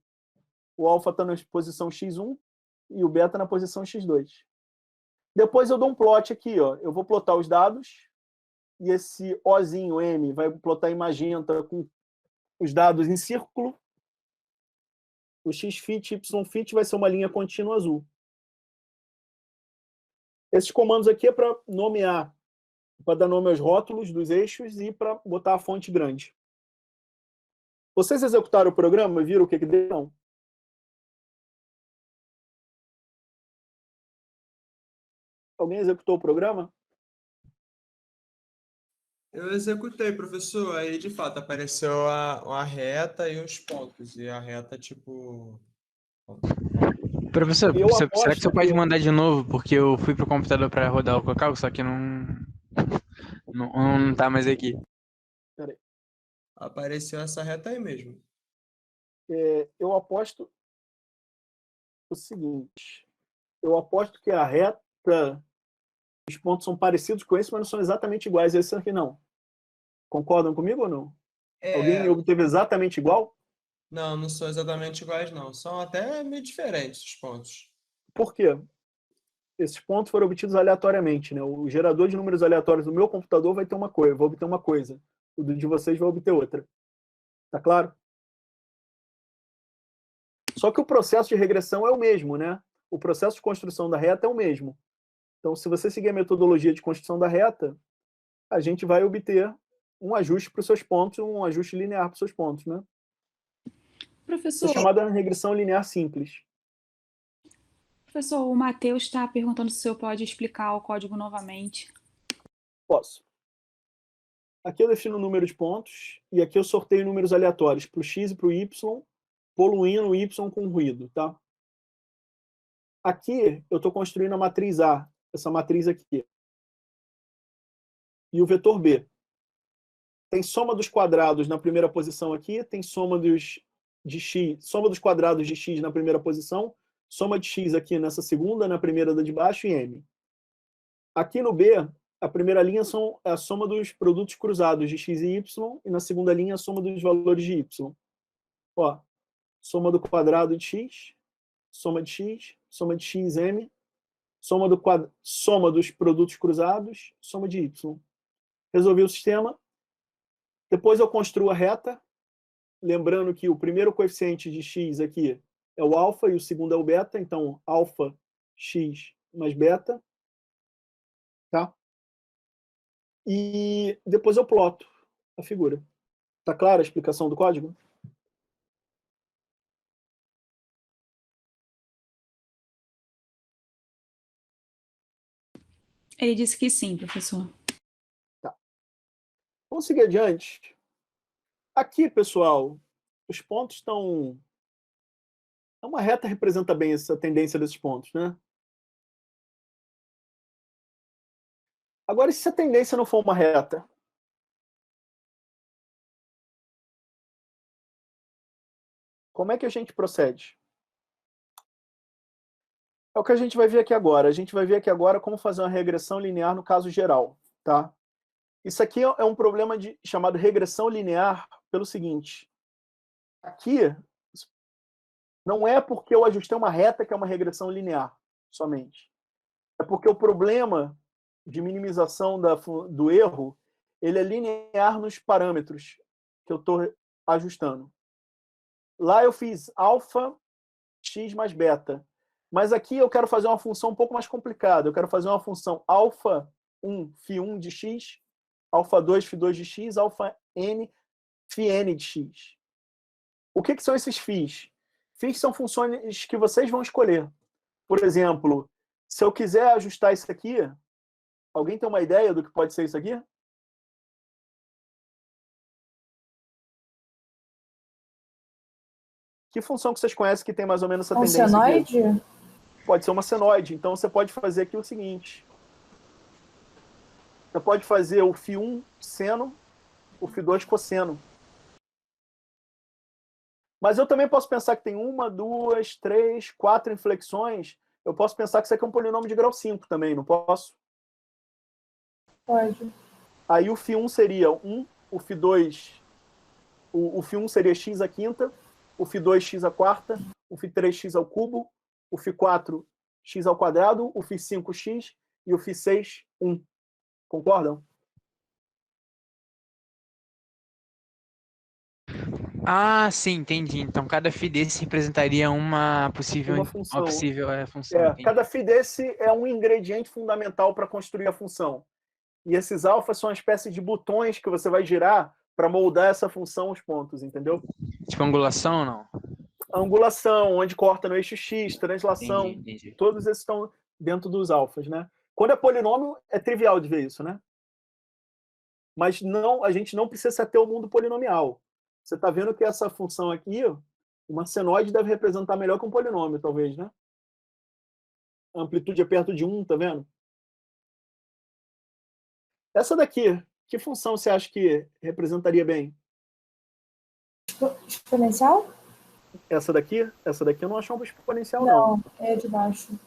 O alfa está na posição x1 e o beta na posição x2. Depois eu dou um plot aqui. Ó. Eu vou plotar os dados e esse Ozinho M vai plotar em magenta com os dados em círculo. O x-fit, y-fit vai ser uma linha contínua azul. Esses comandos aqui é para nomear, para dar nome aos rótulos dos eixos e para botar a fonte grande. Vocês executaram o programa e viram o que deu? Não. Alguém executou o programa? Eu executei, professor. Aí, de fato, apareceu a reta e os pontos. E a reta, tipo... Professor, será que você pode mandar de novo? Porque eu fui pro computador para rodar o cálculo, só que não tá mais aqui. Peraí. Apareceu essa reta aí mesmo. Eu aposto o seguinte. Eu aposto que a reta, os pontos são parecidos com esse, mas não são exatamente iguais a esse aqui, não. Concordam comigo ou não? Alguém obteve exatamente igual? Não, não são exatamente iguais, não. São até meio diferentes os pontos. Por quê? Esses pontos foram obtidos aleatoriamente, né? O gerador de números aleatórios do meu computador vai ter uma coisa, vai obter uma coisa. O de vocês vai obter outra. Tá claro? Só que o processo de regressão é o mesmo, né? O processo de construção da reta é o mesmo. Então, se você seguir a metodologia de construção da reta, a gente vai obter um ajuste para os seus pontos, um ajuste linear para os seus pontos, né? Professor, Isso é chamada regressão linear simples. Professor, o Matheus está perguntando se o senhor pode explicar o código novamente. Posso. Aqui eu defino o número de pontos e aqui eu sorteio números aleatórios para o x e para o y, poluindo o y com ruído, tá? Aqui eu estou construindo a matriz A, essa matriz aqui. E o vetor B. Tem soma dos quadrados na primeira posição aqui, tem soma dos quadrados de x na primeira posição, soma de x aqui nessa segunda, na primeira da de baixo e m. Aqui no B, a primeira linha é a soma dos produtos cruzados de x e y, e na segunda linha a soma dos valores de y. Ó, soma do quadrado de x, soma de x, m, soma dos produtos cruzados, soma de y. Resolvi o sistema. Depois eu construo a reta, lembrando que o primeiro coeficiente de x aqui é o alfa e o segundo é o beta, então alfa x mais beta. Tá? E depois eu ploto a figura. Tá clara a explicação do código? Ele disse que sim, professor. Tá. Vamos seguir adiante. Aqui, pessoal, os pontos estão... Uma reta representa bem essa tendência desses pontos, né? Agora, e se a tendência não for uma reta? Como é que a gente procede? É o que a gente vai ver aqui agora. A gente vai ver aqui agora como fazer uma regressão linear no caso geral, tá? Isso aqui é um problema chamado regressão linear pelo seguinte. Aqui, não é porque eu ajustei uma reta que é uma regressão linear, somente. É porque o problema de minimização do erro, ele é linear nos parâmetros que eu estou ajustando. Lá eu fiz alfa, x mais beta. Mas aqui eu quero fazer uma função um pouco mais complicada. Eu quero fazer uma função alfa 1, φ1 de x, alfa 2, φ2 de x, alfa n, φn de x. O que são esses φs? Φs são funções que vocês vão escolher. Por exemplo, se eu quiser ajustar isso aqui, Alguém tem uma ideia do que pode ser isso aqui? Que função que vocês conhecem que tem mais ou menos essa tendência aqui? Senoide? Pode ser uma senoide. Então, você pode fazer aqui o seguinte. Você pode fazer o φ1 seno, o φ2 cosseno. Mas eu também posso pensar que tem 1, 2, 3, 4 inflexões. Eu posso pensar que isso aqui é um polinômio de grau 5 também, não posso? Pode. Aí o φ1 seria 1, o φ2... O φ1 seria x à quinta, o φ2 x à quarta, o φ3 x ao cubo, o φ4 x ao quadrado, o φ5 x e o φ6 1. Concordam? Ah, sim, entendi. Então cada φ desse representaria uma possível, Uma função. função. Entendi. Cada φ desse é um ingrediente fundamental para construir a função. E esses alfas são uma espécie de botões que você vai girar para moldar essa função os pontos, entendeu? Tipo angulação ou não? Angulação, onde corta no eixo x, translação, Entendi. todos esses estão dentro dos alfas, né? Quando é polinômio, é trivial de ver isso, né? Mas não, a gente não precisa ter o mundo polinomial. Você está vendo que essa função aqui, uma senoide deve representar melhor que um polinômio, talvez, né? A amplitude é perto de 1, tá vendo? Essa daqui, que função você acha que representaria bem? Exponencial? Essa daqui eu não acho uma exponencial, não. Não, é de baixo.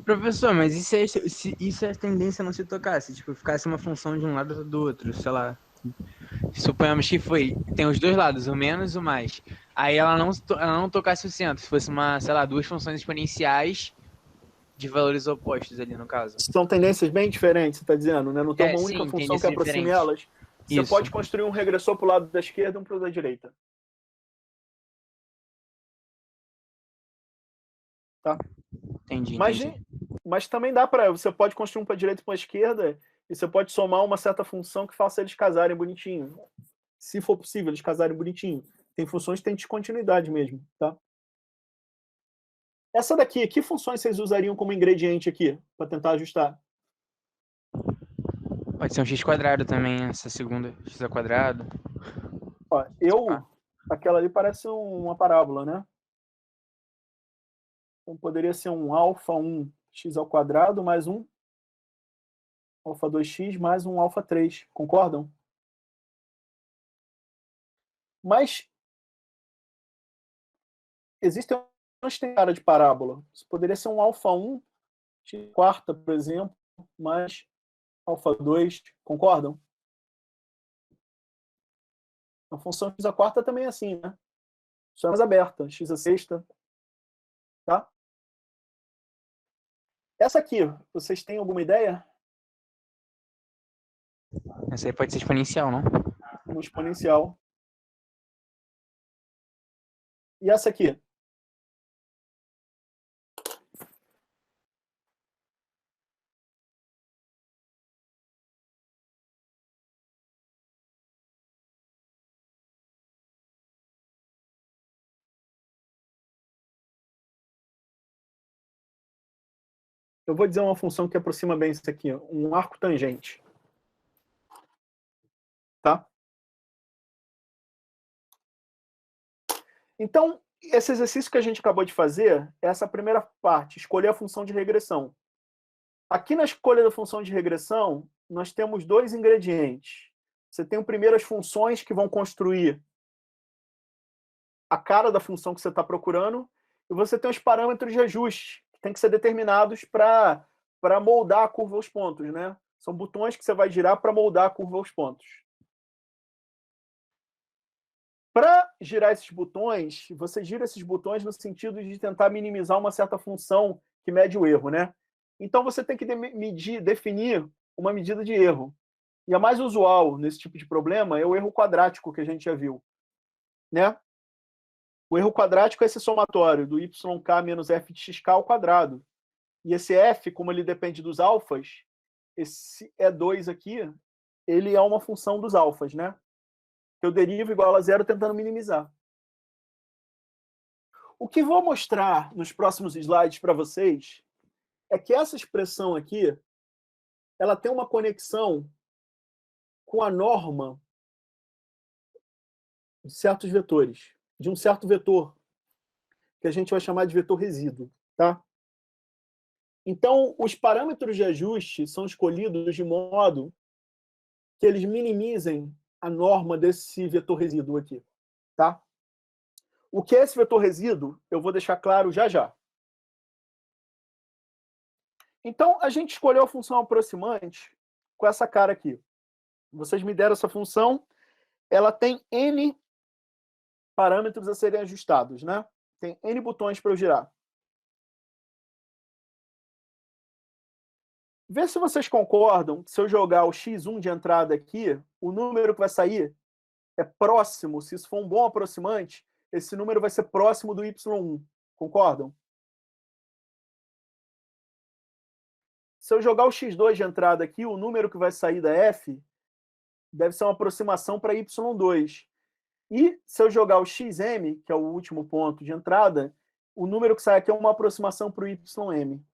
Professor, mas e se a tendência não se tocasse? Tipo, ficasse uma função de um lado ou do outro, sei lá. Suponhamos que tem os dois lados, o menos e o mais. Aí ela não tocasse o centro, se fosse sei lá, duas funções exponenciais de valores opostos ali, no caso. São tendências bem diferentes, você está dizendo, né? Não tem uma única função que aproxime elas. Você pode construir um regressor para o lado da esquerda e um para o da direita. Tá? Entendi. Mas também dá para... Você pode construir um para a direita e para a esquerda e você pode somar uma certa função que faça eles casarem bonitinho. Se for possível, eles casarem bonitinho. Tem funções que tem descontinuidade mesmo, tá? Essa daqui, que funções vocês usariam como ingrediente aqui, para tentar ajustar? Pode ser um x² também, essa segunda, x ao quadrado. Ó, aquela ali parece uma parábola, né? Então poderia ser um α1 x ao quadrado mais um α2x mais um α3. Concordam? Mas existem umas que têm cara de parábola. Isso poderia ser um α1 x quarta, por exemplo, mais α2. Concordam? A função x à quarta também é assim, né? Só é mais aberta. X à sexta. Tá? Essa aqui, vocês têm alguma ideia? Essa aí pode ser exponencial, não? Um exponencial. E essa aqui? Eu vou dizer uma função que aproxima bem isso aqui, um arco tangente. Tá? Então, esse exercício que a gente acabou de fazer, essa primeira parte, escolher a função de regressão. Aqui na escolha da função de regressão, nós temos dois ingredientes. Você tem primeiro as funções que vão construir a cara da função que você está procurando, e você tem os parâmetros de ajuste, que tem que ser determinados para moldar a curva aos pontos, né? São botões que você vai girar para moldar a curva aos pontos. Para girar esses botões, você gira esses botões no sentido de tentar minimizar uma certa função que mede o erro, né? Então você tem que definir uma medida de erro. E a mais usual nesse tipo de problema é o erro quadrático que a gente já viu, né? O erro quadrático é esse somatório do yk menos f de xk ao quadrado. E esse f, como ele depende dos alfas, esse E2 aqui, ele é uma função dos alfas, né? Eu derivo igual a zero tentando minimizar. O que vou mostrar nos próximos slides para vocês é que essa expressão aqui, ela tem uma conexão com a norma de certos vetores, de um certo vetor, que a gente vai chamar de vetor resíduo, tá? Então, os parâmetros de ajuste são escolhidos de modo que eles minimizem a norma desse vetor resíduo aqui, tá? O que é esse vetor resíduo, eu vou deixar claro já já. Então, a gente escolheu a função aproximante com essa cara aqui. Vocês me deram essa função, ela tem N parâmetros a serem ajustados, né? Tem N botões para eu girar. Vê se vocês concordam que se eu jogar o x1 de entrada aqui, o número que vai sair é próximo, se isso for um bom aproximante, esse número vai ser próximo do y1. Concordam? Se eu jogar o x2 de entrada aqui, o número que vai sair da f deve ser uma aproximação para y2. E se eu jogar o xm, que é o último ponto de entrada, o número que sai aqui é uma aproximação para o ym.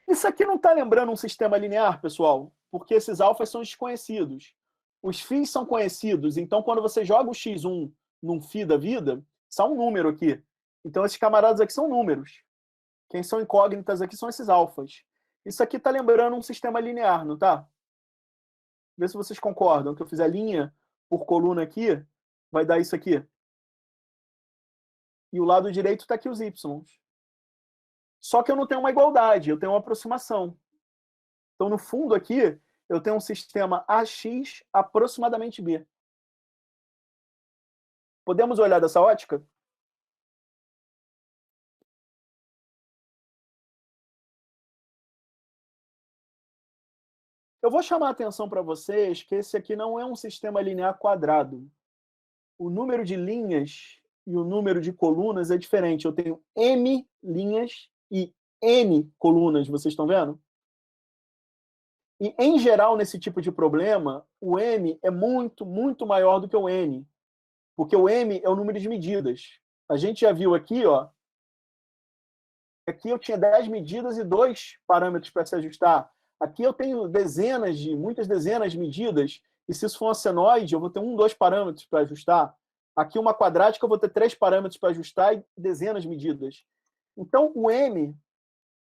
Isso aqui não está lembrando um sistema linear, pessoal? Porque esses alfas são desconhecidos. Os φs são conhecidos, então quando você joga o x1 num φ da vida, só um número aqui. Então esses camaradas aqui são números. Quem são incógnitas aqui são esses alfas. Isso aqui está lembrando um sistema linear, não está? Vê se vocês concordam que eu fizer linha por coluna aqui, vai dar isso aqui. E o lado direito está aqui os y. Só que eu não tenho uma igualdade, eu tenho uma aproximação. Então, no fundo aqui, eu tenho um sistema AX aproximadamente B. Podemos olhar dessa ótica? Eu vou chamar a atenção para vocês que esse aqui não é um sistema linear quadrado. O número de linhas e o número de colunas é diferente. Eu tenho M linhas e N colunas, vocês estão vendo? E, em geral, nesse tipo de problema, o M é muito, muito maior do que o N. Porque o M é o número de medidas. A gente já viu aqui, ó. Aqui eu tinha 10 medidas e 2 parâmetros para se ajustar. Aqui eu tenho muitas dezenas de medidas, e se isso for uma senoide, eu vou ter 2 parâmetros para ajustar. Aqui uma quadrática eu vou ter 3 parâmetros para ajustar e dezenas de medidas. Então, o M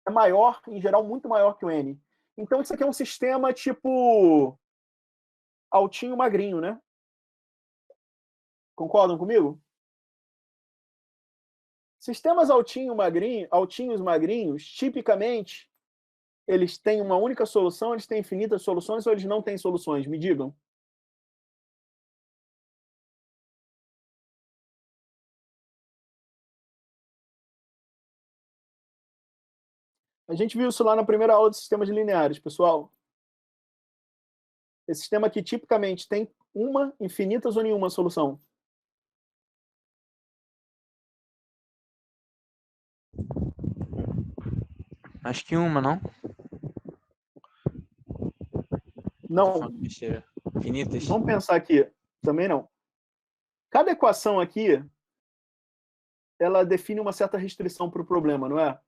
é maior, em geral, muito maior que o N. Então, isso aqui é um sistema tipo altinho magrinho, né? Concordam comigo? Sistemas altinhos magrinhos, tipicamente, eles têm uma única solução, eles têm infinitas soluções ou eles não têm soluções? Me digam. A gente viu isso lá na primeira aula de sistemas lineares, pessoal. Esse sistema aqui, tipicamente, tem uma, infinitas ou nenhuma solução? Acho que uma, não? Não. Infinitas. Vamos pensar aqui. Também não. Cada equação aqui, ela define uma certa restrição para o problema, não é?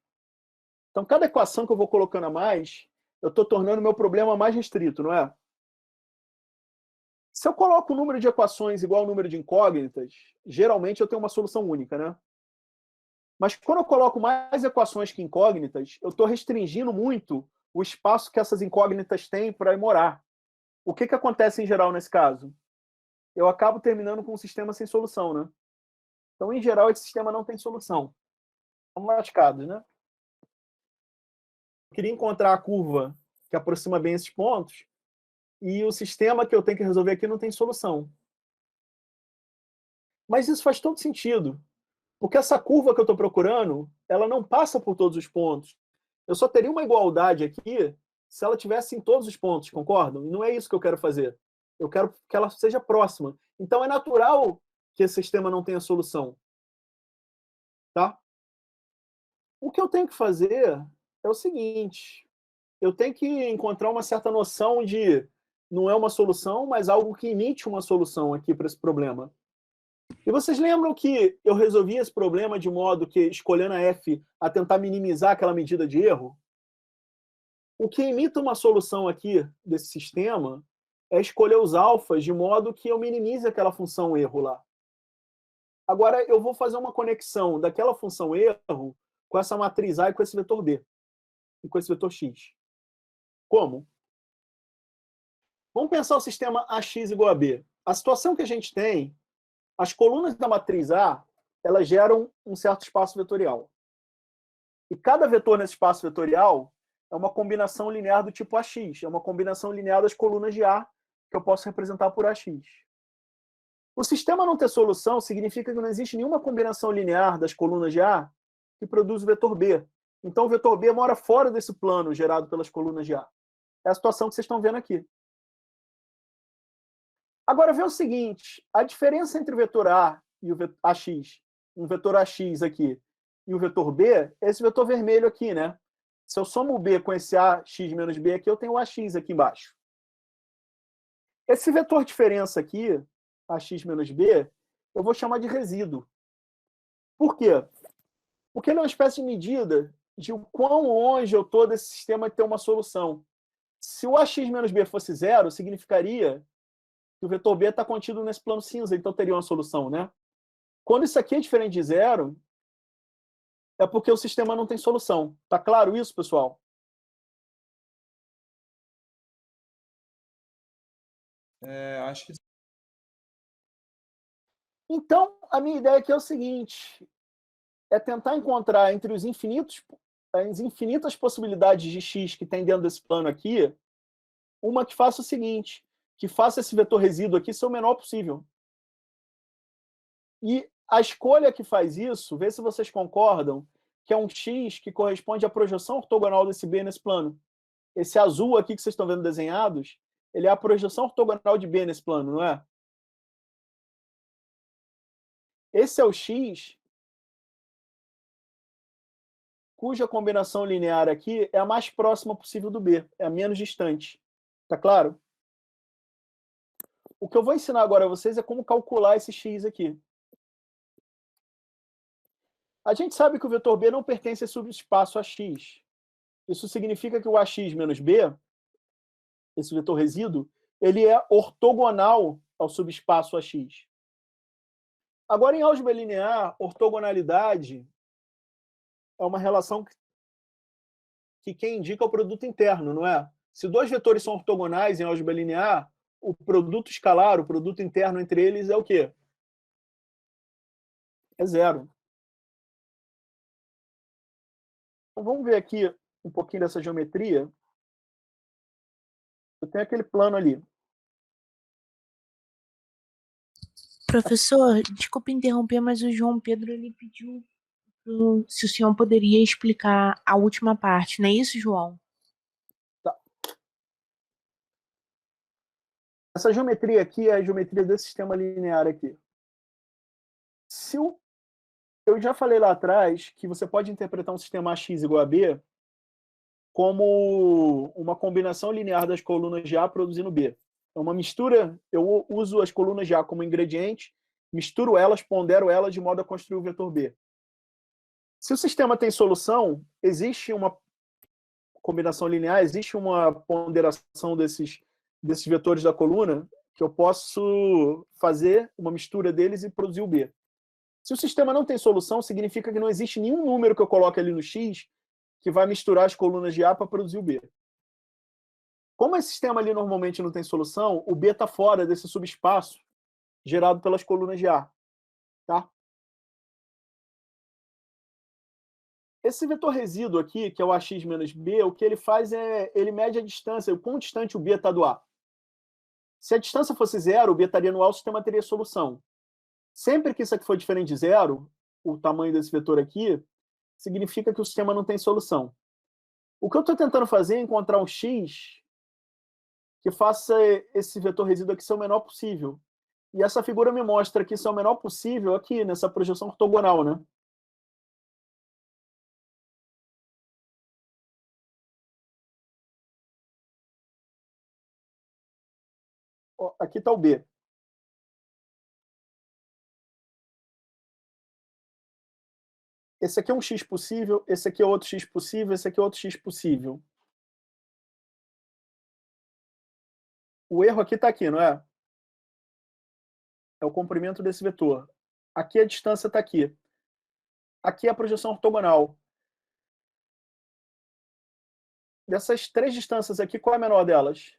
Então, cada equação que eu vou colocando a mais, eu estou tornando o meu problema mais restrito, não é? Se eu coloco o número de equações igual ao número de incógnitas, geralmente eu tenho uma solução única, né? Mas quando eu coloco mais equações que incógnitas, eu estou restringindo muito o espaço que essas incógnitas têm para morar. O que acontece em geral nesse caso? Eu acabo terminando com um sistema sem solução, né? Então, em geral, esse sistema não tem solução. Estamos lascados, né? Eu queria encontrar a curva que aproxima bem esses pontos e o sistema que eu tenho que resolver aqui não tem solução. Mas isso faz todo sentido. Porque essa curva que eu estou procurando, ela não passa por todos os pontos. Eu só teria uma igualdade aqui se ela tivesse em todos os pontos, concordam? E não é isso que eu quero fazer. Eu quero que ela seja próxima. Então, é natural que esse sistema não tenha solução. Tá? O que eu tenho que fazer é o seguinte. Eu tenho que encontrar uma certa noção de não é uma solução, mas algo que imite uma solução aqui para esse problema. E vocês lembram que eu resolvi esse problema de modo que, escolhendo a f, a tentar minimizar aquela medida de erro? O que imita uma solução aqui desse sistema é escolher os alfas de modo que eu minimize aquela função erro lá. Agora, eu vou fazer uma conexão daquela função erro com essa matriz A e com esse vetor B. E com esse vetor X. Como? Vamos pensar o sistema AX igual a B. A situação que a gente tem, as colunas da matriz A, elas geram um certo espaço vetorial. E cada vetor nesse espaço vetorial é uma combinação linear do tipo AX. É uma combinação linear das colunas de A, que eu posso representar por AX. O sistema não ter solução significa que não existe nenhuma combinação linear das colunas de A que produz o vetor B. Então, o vetor B mora fora desse plano gerado pelas colunas de A. É a situação que vocês estão vendo aqui. Agora, vê o seguinte, a diferença entre o vetor A e o vetor AX, um vetor AX aqui, e o vetor B, é esse vetor vermelho aqui, né? Se eu somo o B com esse AX menos B aqui, eu tenho o AX aqui embaixo. Esse vetor diferença aqui, AX menos B, eu vou chamar de resíduo. Por quê? Porque ele é uma espécie de medida de o quão longe eu estou desse sistema de ter uma solução. Se o AX menos B fosse zero, significaria que o vetor B está contido nesse plano cinza, então teria uma solução, né? Quando isso aqui é diferente de zero, é porque o sistema não tem solução. Tá claro isso, pessoal? Acho que Então, a minha ideia aqui é o seguinte, é tentar encontrar entre as infinitas possibilidades de x que tem dentro desse plano aqui, uma que faça o seguinte, que faça esse vetor resíduo aqui ser o menor possível. E a escolha que faz isso, vê se vocês concordam, que é um x que corresponde à projeção ortogonal desse B nesse plano. Esse azul aqui que vocês estão vendo desenhados, ele é a projeção ortogonal de B nesse plano, não é? Esse é o x cuja combinação linear aqui é a mais próxima possível do B, é a menos distante. Tá claro? O que eu vou ensinar agora a vocês é como calcular esse x aqui. A gente sabe que o vetor B não pertence a subespaço AX. Isso significa que o AX menos B, esse vetor resíduo, ele é ortogonal ao subespaço AX. Agora, em álgebra linear, ortogonalidade é uma relação que quem indica é o produto interno, não é? Se dois vetores são ortogonais em álgebra linear, o produto escalar, o produto interno entre eles é o quê? É zero. Então, vamos ver aqui um pouquinho dessa geometria. Eu tenho aquele plano ali. Professor, desculpe interromper, mas o João Pedro ele pediu se o senhor poderia explicar a última parte, não é isso, João? Tá. Essa geometria aqui é a geometria desse sistema linear aqui. Eu já falei lá atrás que você pode interpretar um sistema AX igual a B como uma combinação linear das colunas de A produzindo B. É uma mistura, eu uso as colunas de A como ingrediente, misturo elas, pondero elas de modo a construir o vetor B. Se o sistema tem solução, existe uma combinação linear, existe uma ponderação desses vetores da coluna que eu posso fazer uma mistura deles e produzir o B. Se o sistema não tem solução, significa que não existe nenhum número que eu coloque ali no X que vai misturar as colunas de A para produzir o B. Como esse sistema ali normalmente não tem solução, o B está fora desse subespaço gerado pelas colunas de A. Tá? Esse vetor resíduo aqui, que é o AX menos B, o que ele faz é, ele mede a distância, o quão distante o B está do A. Se a distância fosse zero, o B estaria no A, o sistema teria solução. Sempre que isso aqui for diferente de zero, o tamanho desse vetor aqui, significa que o sistema não tem solução. O que eu estou tentando fazer é encontrar um x que faça esse vetor resíduo aqui ser o menor possível. E essa figura me mostra que isso é o menor possível aqui, nessa projeção ortogonal, né? Ó, aqui está o B. Esse aqui é um x possível, esse aqui é outro x possível, esse aqui é outro x possível. O erro aqui está aqui, não é? É o comprimento desse vetor. Aqui a distância está aqui. Aqui é a projeção ortogonal. Dessas três distâncias aqui, qual é a menor delas?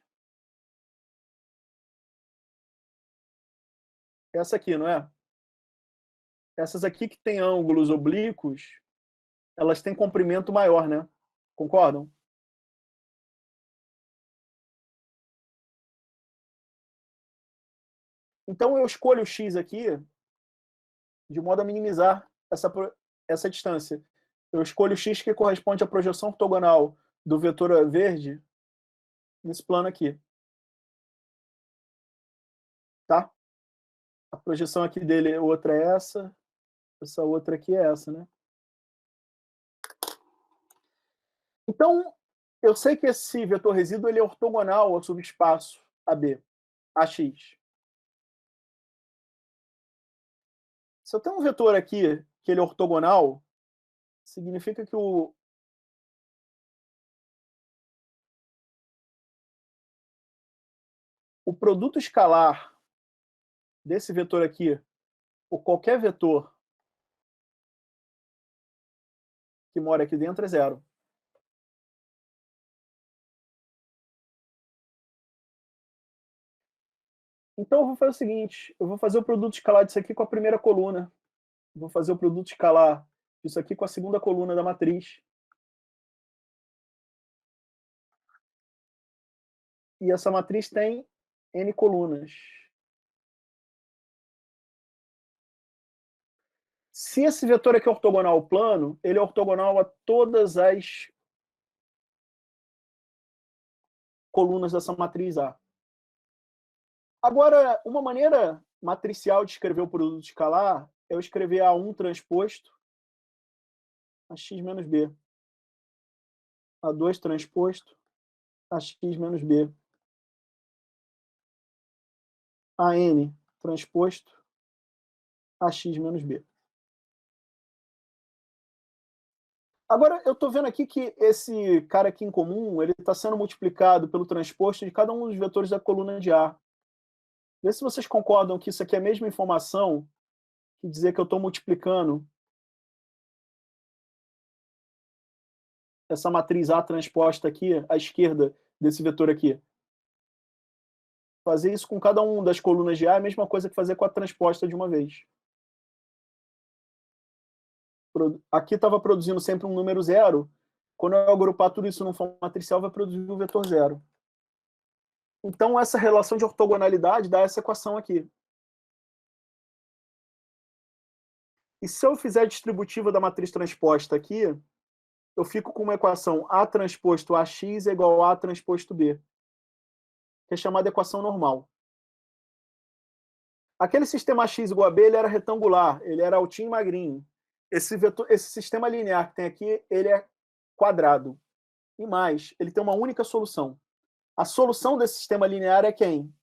Essa aqui, não é? Essas aqui que têm ângulos oblíquos, elas têm comprimento maior, né? Concordam? Então eu escolho o x aqui de modo a minimizar essa distância. Eu escolho o x que corresponde à projeção ortogonal do vetor verde nesse plano aqui. Tá? A projeção aqui dele, outra é essa outra aqui é essa, né? Então, eu sei que esse vetor resíduo ele é ortogonal ao subespaço AB, AX. Se eu tenho um vetor aqui que ele é ortogonal, significa que o produto escalar desse vetor aqui, ou qualquer vetor que mora aqui dentro, é zero. Então eu vou fazer o seguinte, eu vou fazer o produto escalar disso aqui com a primeira coluna. Vou fazer o produto escalar disso aqui com a segunda coluna da matriz. E essa matriz tem n colunas. Se esse vetor aqui é ortogonal ao plano, ele é ortogonal a todas as colunas dessa matriz A. Agora, uma maneira matricial de escrever o produto escalar é eu escrever A1 transposto a x menos b. A2 transposto a x menos b. AN transposto a x menos b. Agora, eu estou vendo aqui que esse cara aqui em comum ele está sendo multiplicado pelo transposto de cada um dos vetores da coluna de A. Vê se vocês concordam que isso aqui é a mesma informação que dizer que eu estou multiplicando essa matriz A transposta aqui à esquerda desse vetor aqui. Fazer isso com cada uma das colunas de A é a mesma coisa que fazer com a transposta de uma vez. Aqui estava produzindo sempre um número zero. Quando eu agrupar tudo isso numa forma matricial, vai produzir o vetor zero. Então, essa relação de ortogonalidade dá essa equação aqui. E se eu fizer a distributiva da matriz transposta aqui, eu fico com uma equação A transposto AX é igual a A transposto B, que é chamada equação normal. Aquele sistema X igual a B ele era retangular, ele era altinho e magrinho. Esse sistema linear que tem aqui, ele é quadrado. E mais, ele tem uma única solução. A solução desse sistema linear é quem?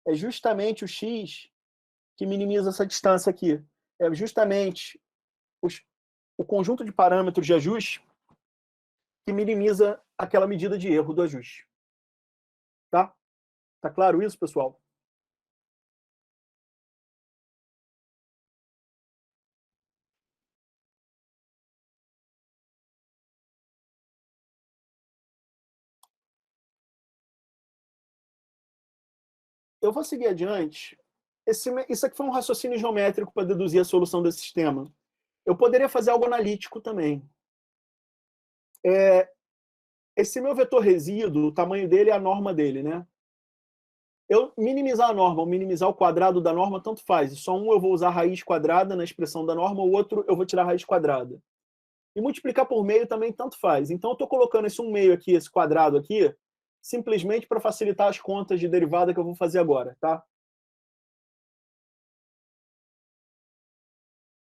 É justamente o x que minimiza essa distância aqui. É justamente o conjunto de parâmetros de ajuste que minimiza aquela medida de erro do ajuste. Tá? Tá claro isso, pessoal? Eu vou seguir adiante. Isso aqui foi um raciocínio geométrico para deduzir a solução desse sistema. Eu poderia fazer algo analítico também. Esse meu vetor resíduo, o tamanho dele é a norma dele, né? Eu minimizar a norma ou minimizar o quadrado da norma, tanto faz. Só um eu vou usar raiz quadrada na expressão da norma, o outro eu vou tirar raiz quadrada. E multiplicar por meio também tanto faz. Então eu estou colocando esse 1 meio aqui, esse quadrado aqui, simplesmente para facilitar as contas de derivada que eu vou fazer agora, tá?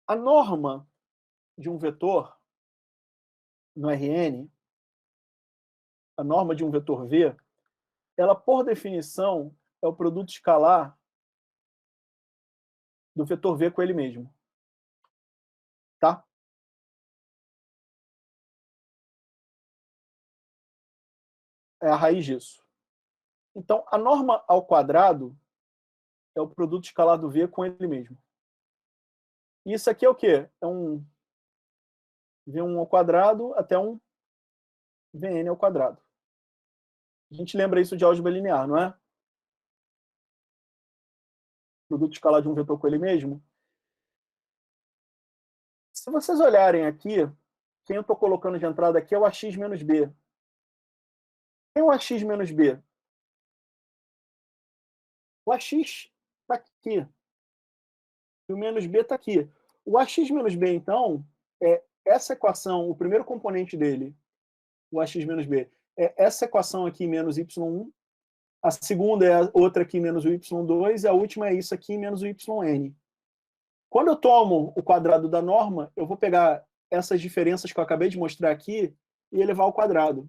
A norma de um vetor no Rn, a norma de um vetor V, ela, por definição, é o produto escalar do vetor V com ele mesmo. Tá? é a raiz disso. Então, a norma ao quadrado é o produto escalar do V com ele mesmo. E isso aqui é o quê? É um V1 ao quadrado até um Vn ao quadrado. A gente lembra isso de álgebra linear, não é? Produto escalar de um vetor com ele mesmo. Se vocês olharem aqui, quem eu estou colocando de entrada aqui é o AX menos B. Quem é o AX menos B? O AX está aqui. E o menos B está aqui. O AX menos B, então, é essa equação, o primeiro componente dele, o AX menos B, é essa equação aqui, menos Y1. A segunda é a outra aqui, menos o Y2. E a última é isso aqui, menos o YN. Quando eu tomo o quadrado da norma, eu vou pegar essas diferenças que eu acabei de mostrar aqui e elevar ao quadrado.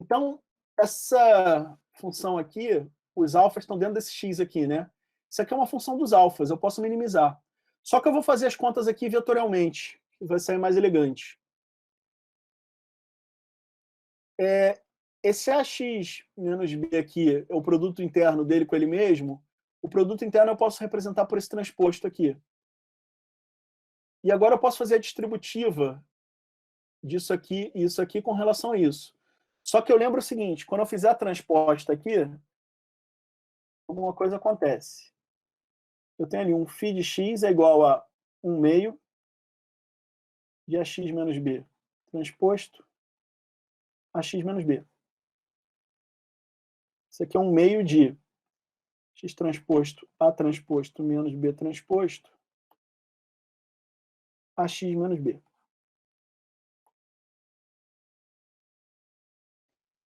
Então, essa função aqui, os alfas estão dentro desse x aqui, né? Isso aqui é uma função dos alfas, eu posso minimizar. Só que eu vou fazer as contas aqui vetorialmente, que vai sair mais elegante. Esse AX menos B aqui é o produto interno dele com ele mesmo. O produto interno eu posso representar por esse transposto aqui. E agora eu posso fazer a distributiva disso aqui e isso aqui com relação a isso. Só que eu lembro o seguinte, quando eu fizer a transposta aqui, alguma coisa acontece. Eu tenho ali um φ de x é igual a 1 meio de AX menos B transposto AX menos B. Isso aqui é 1 meio de x transposto A transposto menos B transposto AX menos B.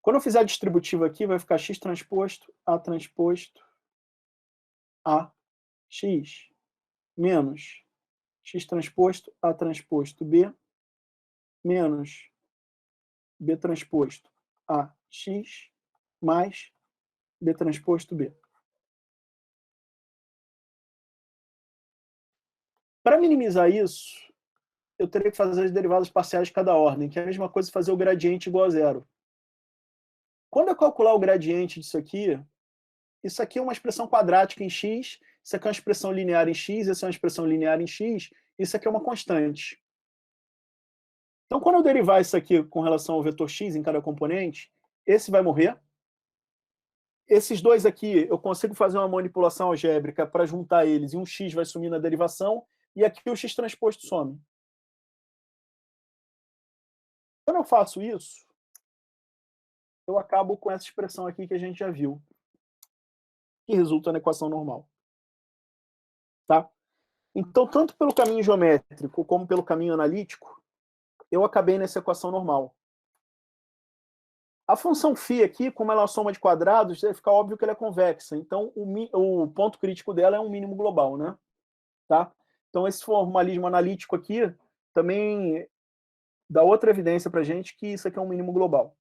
Quando eu fizer a distributiva aqui, vai ficar x transposto A transposto A x menos x transposto A transposto B menos B transposto A x mais B transposto B. Para minimizar isso, eu teria que fazer as derivadas parciais de cada ordem, que é a mesma coisa fazer o gradiente igual a zero. Quando eu calcular o gradiente disso aqui, isso aqui é uma expressão quadrática em x, isso aqui é uma expressão linear em x, essa é uma expressão linear em x, isso aqui é uma constante. Então, quando eu derivar isso aqui com relação ao vetor x em cada componente, esse vai morrer. Esses dois aqui, eu consigo fazer uma manipulação algébrica para juntar eles, e um x vai sumir na derivação, e aqui o x transposto some. Quando eu faço isso, eu acabo com essa expressão aqui que a gente já viu, que resulta na equação normal. Tá? Então, tanto pelo caminho geométrico como pelo caminho analítico, eu acabei nessa equação normal. A função φ aqui, como ela é uma soma de quadrados, vai ficar óbvio que ela é convexa. Então, o ponto crítico dela é um mínimo global, né? Tá? Então, esse formalismo analítico aqui também dá outra evidência para a gente que isso aqui é um mínimo global.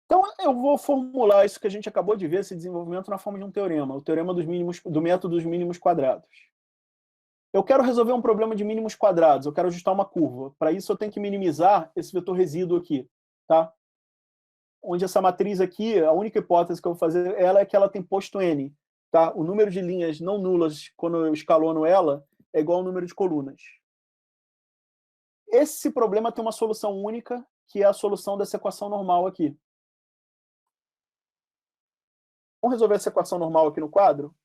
Então, eu vou formular isso que a gente acabou de ver, esse desenvolvimento, na forma de um teorema, o teorema do método dos mínimos quadrados. Eu quero resolver um problema de mínimos quadrados, eu quero ajustar uma curva. Para isso, eu tenho que minimizar esse vetor resíduo aqui, tá? Onde essa matriz aqui, a única hipótese que eu vou fazer ela é que ela tem posto n. Tá? O número de linhas não nulas, quando eu escalono ela, é igual ao número de colunas. Esse problema tem uma solução única, que é a solução dessa equação normal aqui. Vamos resolver essa equação normal aqui no quadro?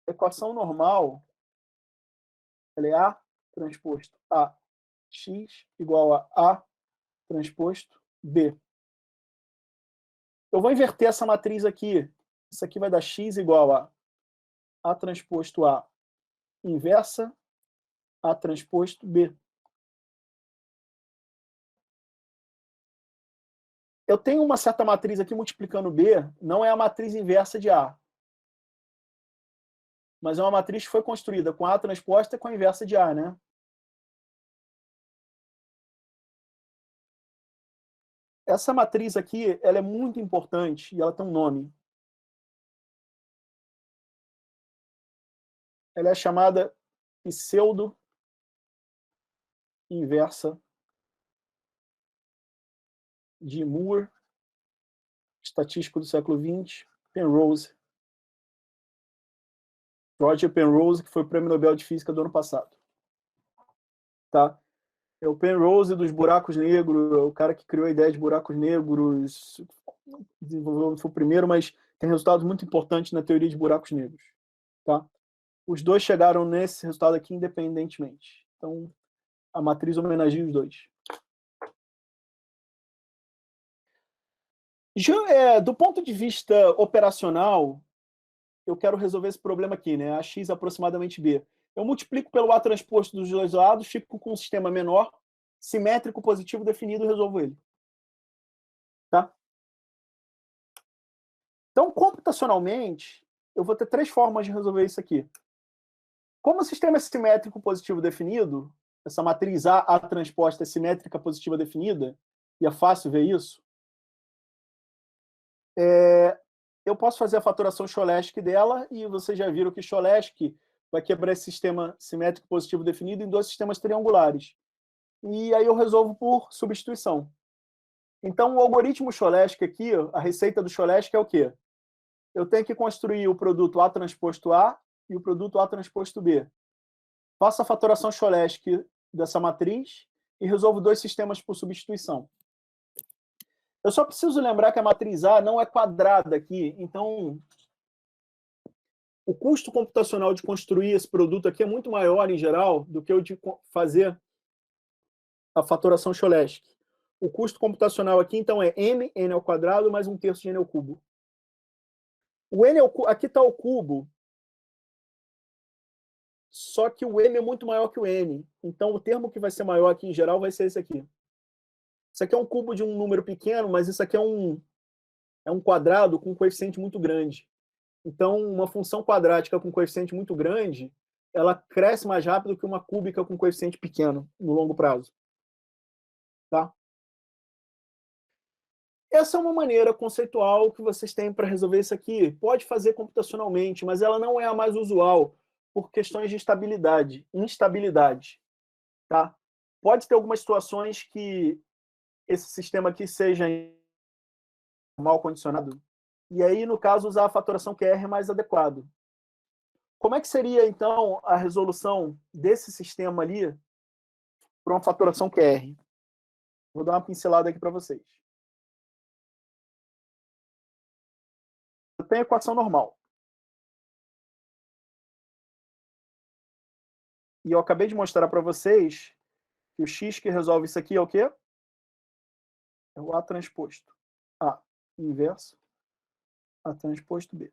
A equação normal ela é A transposto A x igual a A transposto B. Eu vou inverter essa matriz aqui. Isso aqui vai dar x igual a A transposto A inversa A transposto B. Eu tenho uma certa matriz aqui multiplicando B, não é a matriz inversa de A. Mas é uma matriz que foi construída com A transposta e com a inversa de A, né? Essa matriz aqui, ela é muito importante e ela tem um nome. Ela é chamada pseudo inversa de Moore, estatístico do século XX, Penrose. Roger Penrose, que foi o Prêmio Nobel de Física do ano passado. Tá? É o Penrose dos buracos negros, é o cara que criou a ideia de buracos negros, desenvolveu, foi o primeiro, mas tem resultados muito importantes na teoria de buracos negros. Tá? Os dois chegaram nesse resultado aqui independentemente. Então, a matriz homenageia os dois. Do ponto de vista operacional, eu quero resolver esse problema aqui, né? A x aproximadamente b. Eu multiplico pelo A transposto dos dois lados, fico com um sistema menor, simétrico, positivo, definido, e resolvo ele. Tá? Então, computacionalmente, eu vou ter três formas de resolver isso aqui. Como o sistema é simétrico, positivo, definido, essa matriz A transposta é simétrica, positiva, definida, e é fácil ver isso, eu posso fazer a fatoração Cholesky dela, e vocês já viram que Cholesky vai quebrar esse sistema simétrico positivo definido em dois sistemas triangulares. E aí eu resolvo por substituição. Então, o algoritmo Cholesky aqui, a receita do Cholesky é o quê? Eu tenho que construir o produto A transposto A e o produto A transposto B. Faço a fatoração Cholesky dessa matriz e resolvo dois sistemas por substituição. Eu só preciso lembrar que a matriz A não é quadrada aqui, então o custo computacional de construir esse produto aqui é muito maior, em geral, do que o de fazer a fatoração Cholesky. O custo computacional aqui, então, é n ao quadrado, mais 1/3 de n ao cubo. O n aqui está o cubo, só que o m é muito maior que o n. Então, o termo que vai ser maior aqui, em geral, vai ser esse aqui. Isso aqui é um cubo de um número pequeno, mas isso aqui é um quadrado com um coeficiente muito grande. Então, uma função quadrática com coeficiente muito grande, ela cresce mais rápido que uma cúbica com coeficiente pequeno, no longo prazo. Tá? Essa é uma maneira conceitual que vocês têm para resolver isso aqui. Pode fazer computacionalmente, mas ela não é a mais usual, por questões de instabilidade. Tá? Pode ter algumas situações que esse sistema aqui seja mal condicionado, e aí, no caso, usar a fatoração QR é mais adequado. Como é que seria, então, a resolução desse sistema ali para uma fatoração QR? Vou dar uma pincelada aqui para vocês. Eu tenho a equação normal. E eu acabei de mostrar para vocês que o x que resolve isso aqui é o quê? É o A transposto A inverso A transposto B.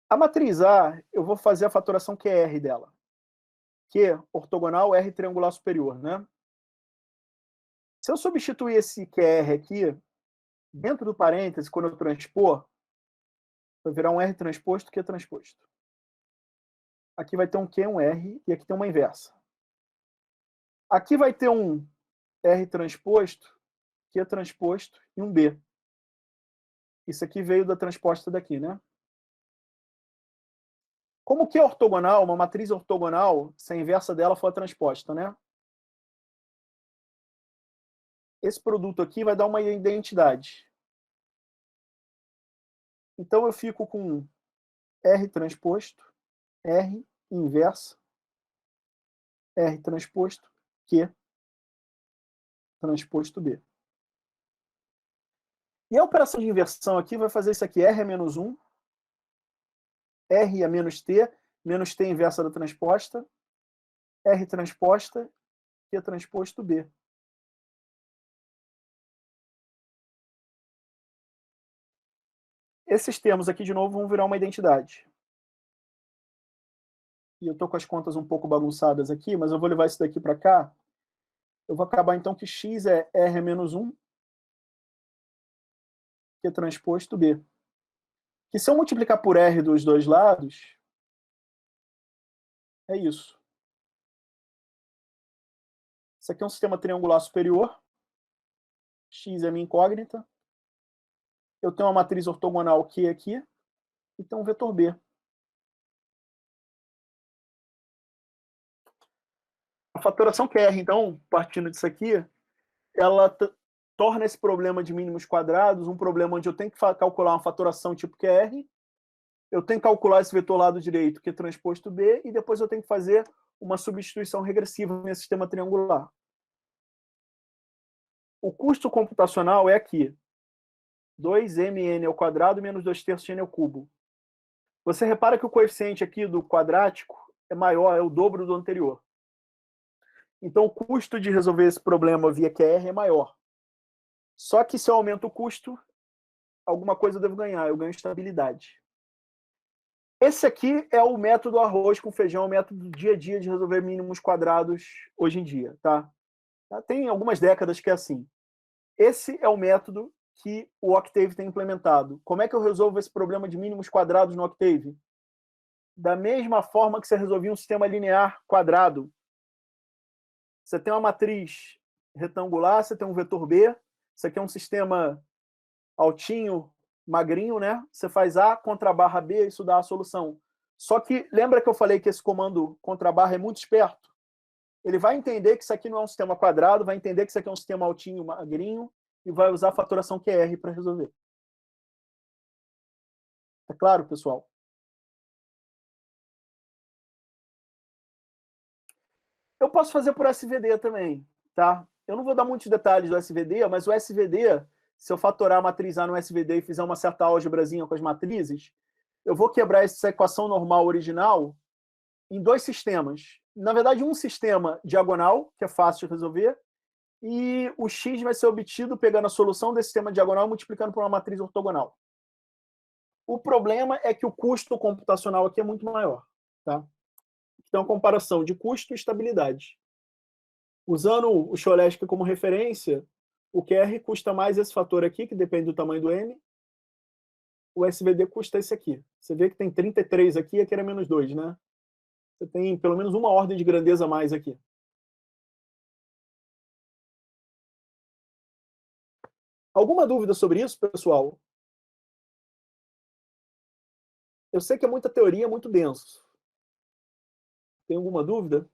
A matriz A, eu vou fazer a fatoração QR dela. Q ortogonal, R triangular superior, né? Se eu substituir esse QR aqui, dentro do parêntese, quando eu transpor, vai virar um R transposto, Q transposto. Aqui vai ter um Q, um R, e aqui tem uma inversa. Aqui vai ter um R transposto, Q transposto e um B. Isso aqui veio da transposta daqui, né? Como que é ortogonal, uma matriz ortogonal, se a inversa dela for a transposta, né? Esse produto aqui vai dar uma identidade. Então eu fico com R transposto, R inversa, R transposto, Q transposto B. E a operação de inversão aqui vai fazer isso aqui, R é menos 1, R é menos T inversa da transposta, R transposta, Q transposto B. Esses termos aqui, de novo, vão virar uma identidade. E eu estou com as contas um pouco bagunçadas aqui, mas eu vou levar isso daqui para cá. Eu vou acabar, então, que x é R menos 1, Q transposto B. Que se eu multiplicar por R dos dois lados, é isso. Isso aqui é um sistema triangular superior. X é minha incógnita. Eu tenho uma matriz ortogonal Q aqui. E tem um vetor B. A fatoração QR, então, partindo disso aqui, ela torna esse problema de mínimos quadrados um problema onde eu tenho que calcular uma fatoração tipo QR, eu tenho que calcular esse vetor lado direito, que é transposto B, e depois eu tenho que fazer uma substituição regressiva nesse sistema triangular. O custo computacional é aqui, 2mn ao quadrado menos 2/3 n ao cubo. Você repara que o coeficiente aqui do quadrático é maior, é o dobro do anterior. Então, o custo de resolver esse problema via QR é maior. Só que se eu aumento o custo, alguma coisa eu devo ganhar, eu ganho estabilidade. Esse aqui é o método arroz com feijão, o método do dia a dia de resolver mínimos quadrados hoje em dia, tá? Tem algumas décadas que é assim. Esse é o método que o Octave tem implementado. Como é que eu resolvo esse problema de mínimos quadrados no Octave? Da mesma forma que você resolvia um sistema linear quadrado. Você tem uma matriz retangular, você tem um vetor B, isso aqui é um sistema altinho, magrinho, né? Você faz A contra a barra B, isso dá a solução. Só que, lembra que eu falei que esse comando contra a barra é muito esperto? Ele vai entender que isso aqui não é um sistema quadrado, vai entender que isso aqui é um sistema altinho, magrinho, e vai usar a fatoração QR para resolver. É claro, pessoal? Eu posso fazer por SVD também, tá? Eu não vou dar muitos detalhes do SVD, mas o SVD, se eu fatorar a matriz A no SVD e fizer uma certa álgebrazinha com as matrizes, eu vou quebrar essa equação normal original em dois sistemas. Na verdade, um sistema diagonal, que é fácil de resolver, e o x vai ser obtido pegando a solução desse sistema diagonal e multiplicando por uma matriz ortogonal. O problema é que o custo computacional aqui é muito maior, tá? Então, a comparação de custo e estabilidade. Usando o Cholesky como referência, o QR custa mais esse fator aqui, que depende do tamanho do M. O SVD custa esse aqui. Você vê que tem 33 aqui e aqui era menos 2, né? Você tem pelo menos uma ordem de grandeza a mais aqui. Alguma dúvida sobre isso, pessoal? Eu sei que é muita teoria, é muito denso. Tem alguma dúvida?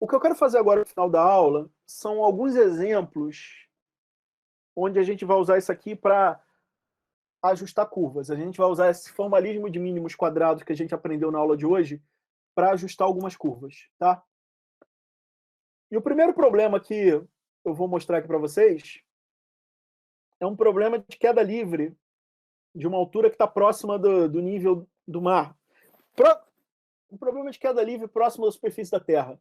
O que eu quero fazer agora no final da aula são alguns exemplos onde a gente vai usar isso aqui para ajustar curvas. A gente vai usar esse formalismo de mínimos quadrados que a gente aprendeu na aula de hoje para ajustar algumas curvas, tá? E o primeiro problema que eu vou mostrar aqui para vocês é um problema de queda livre de uma altura que está próxima do nível do mar. Um problema de queda livre próximo da superfície da Terra,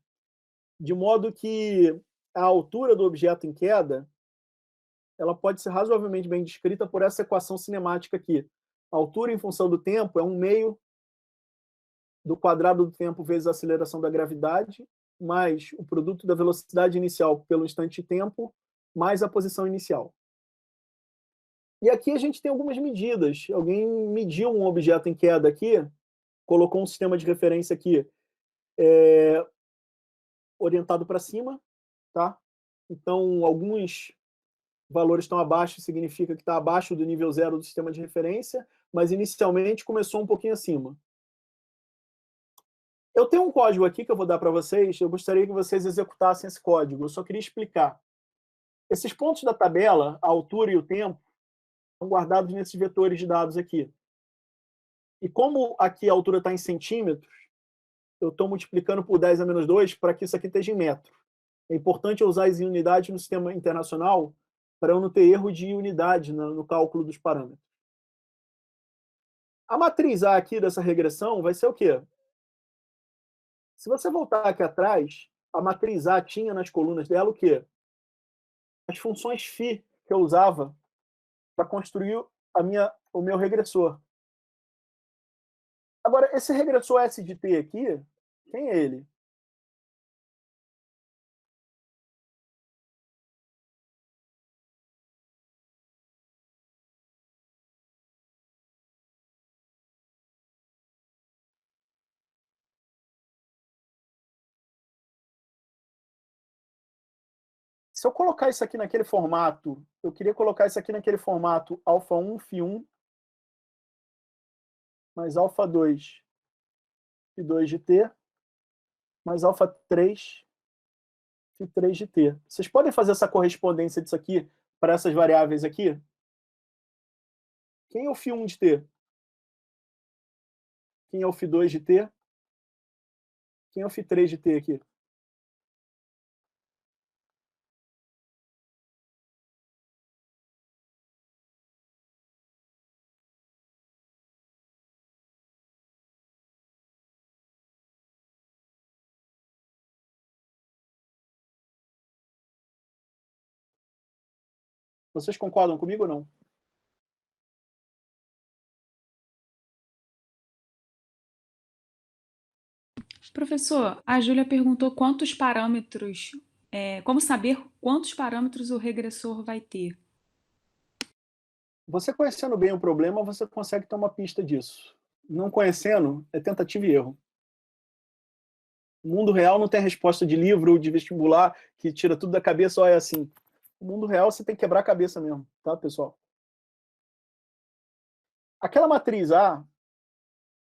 de modo que a altura do objeto em queda ela pode ser razoavelmente bem descrita por essa equação cinemática aqui. A altura em função do tempo é 1/2 do quadrado do tempo vezes a aceleração da gravidade, mais o produto da velocidade inicial pelo instante de tempo, mais a posição inicial. E aqui a gente tem algumas medidas. Alguém mediu um objeto em queda aqui, colocou um sistema de referência aqui orientado para cima, tá? Então, alguns valores estão abaixo, significa que está abaixo do nível 0 do sistema de referência, mas inicialmente começou um pouquinho acima. Eu tenho um código aqui que eu vou dar para vocês, eu gostaria que vocês executassem esse código, eu só queria explicar. Esses pontos da tabela, a altura e o tempo, estão guardados nesses vetores de dados aqui. E como aqui a altura está em centímetros, eu estou multiplicando por 10 a menos 2 para que isso aqui esteja em metro. É importante eu usar as unidades no sistema internacional para eu não ter erro de unidade no cálculo dos parâmetros. A matriz A aqui dessa regressão vai ser o quê? Se você voltar aqui atrás, a matriz A tinha nas colunas dela o quê? As funções φ que eu usava para construir o meu regressor. Agora, esse regressor S de t aqui, quem é ele? Se eu colocar isso aqui naquele formato, eu queria colocar isso aqui naquele formato alfa1, φ1, mais alfa2, φ2 de t, mais alfa3, φ3 de t. Vocês podem fazer essa correspondência disso aqui para essas variáveis aqui? Quem é o φ1 de t? Quem é o φ2 de t? Quem é o φ3 de t aqui? Vocês concordam comigo ou não? Professor, a Júlia perguntou quantos parâmetros, como saber quantos parâmetros o regressor vai ter? Você conhecendo bem o problema, você consegue ter uma pista disso. Não conhecendo, é tentativa e erro. O mundo real não tem resposta de livro, de vestibular, que tira tudo da cabeça, ou é assim. O mundo real você tem que quebrar a cabeça mesmo, tá, pessoal? Aquela matriz A,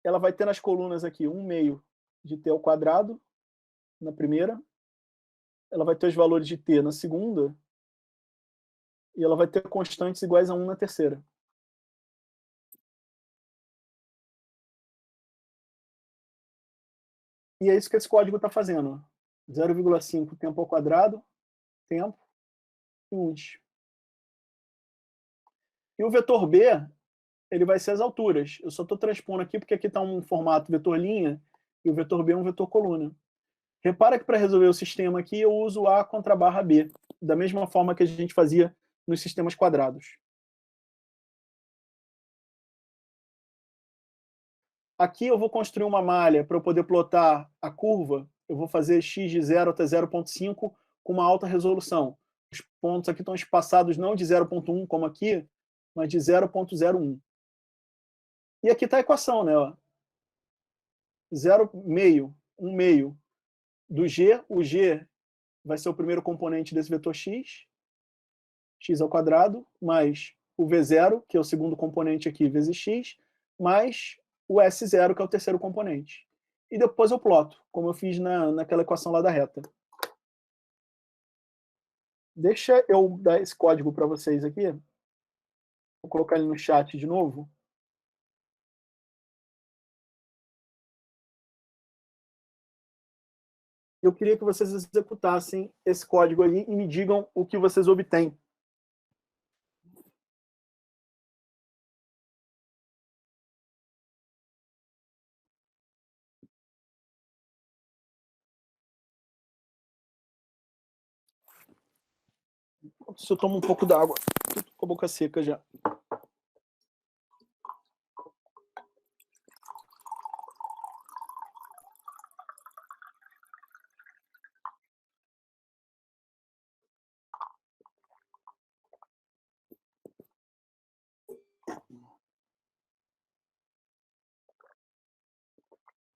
ela vai ter nas colunas aqui 1/2 de t ao quadrado, na primeira. Ela vai ter os valores de t na segunda. E ela vai ter constantes iguais a 1 na terceira. E é isso que esse código está fazendo. 0,5 tempo ao quadrado, tempo, UD. E o vetor B, ele vai ser as alturas. Eu só estou transpondo aqui porque aqui está um formato vetor linha e o vetor B é um vetor coluna. Repara que para resolver o sistema aqui eu uso A contra a barra B, da mesma forma que a gente fazia nos sistemas quadrados. Aqui eu vou construir uma malha para eu poder plotar a curva. Eu vou fazer x de 0 até 0,5 com uma alta resolução. Os pontos aqui estão espaçados não de 0,1 como aqui, mas de 0,01. E aqui está a equação, né? 0,5, 1/2 do g. O g vai ser o primeiro componente desse vetor x, x ao quadrado, mais o v0, que é o segundo componente aqui, vezes x, mais o S0, que é o terceiro componente. E depois eu ploto, como eu fiz naquela equação lá da reta. Deixa eu dar esse código para vocês aqui. Vou colocar ele no chat de novo. Eu queria que vocês executassem esse código aí e me digam o que vocês obtêm. Se eu tomo um pouco d'água, tô com a boca seca já.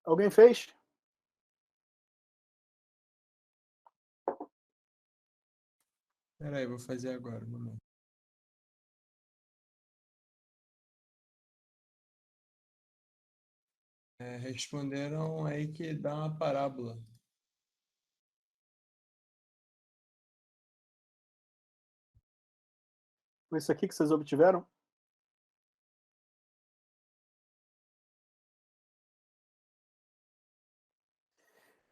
Alguém fez? Espera aí, vou fazer agora. Vamos. Responderam aí que dá uma parábola. Foi isso aqui que vocês obtiveram?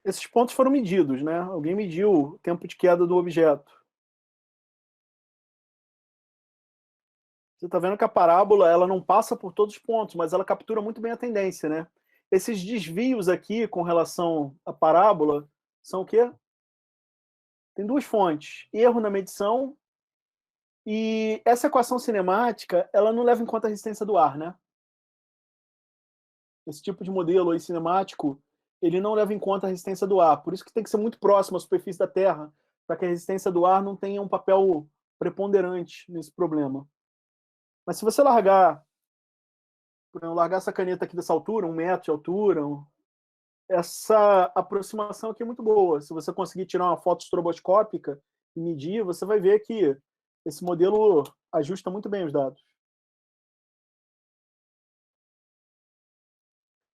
Esses pontos foram medidos, né? Alguém mediu o tempo de queda do objeto. Você está vendo que a parábola ela não passa por todos os pontos, mas ela captura muito bem a tendência, né? Esses desvios aqui com relação à parábola são o quê? Tem duas fontes. Erro na medição e essa equação cinemática, ela não leva em conta a resistência do ar, né? Esse tipo de modelo aí cinemático, ele não leva em conta a resistência do ar. Por isso que tem que ser muito próximo à superfície da Terra, para que a resistência do ar não tenha um papel preponderante nesse problema. Mas se você largar, por exemplo, largar essa caneta aqui dessa altura, 1 metro de altura, essa aproximação aqui é muito boa. Se você conseguir tirar uma foto estroboscópica e medir, você vai ver que esse modelo ajusta muito bem os dados.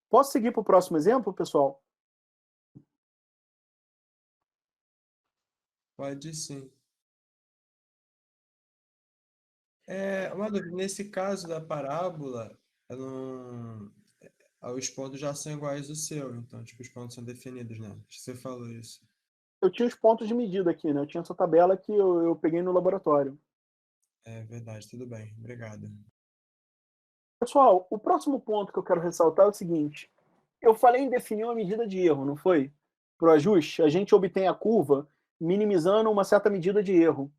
Posso seguir para o próximo exemplo, pessoal? Pode sim. Uma dúvida, nesse caso da parábola, eu não... os pontos já são iguais ao seu, então, tipo, os pontos são definidos, né? Acho que você falou isso. Eu tinha os pontos de medida aqui, né? Eu tinha essa tabela que eu peguei no laboratório. É verdade, tudo bem, obrigado. Pessoal, o próximo ponto que eu quero ressaltar é o seguinte. Eu falei em definir uma medida de erro, não foi? Para o ajuste, a gente obtém a curva minimizando uma certa medida de erro.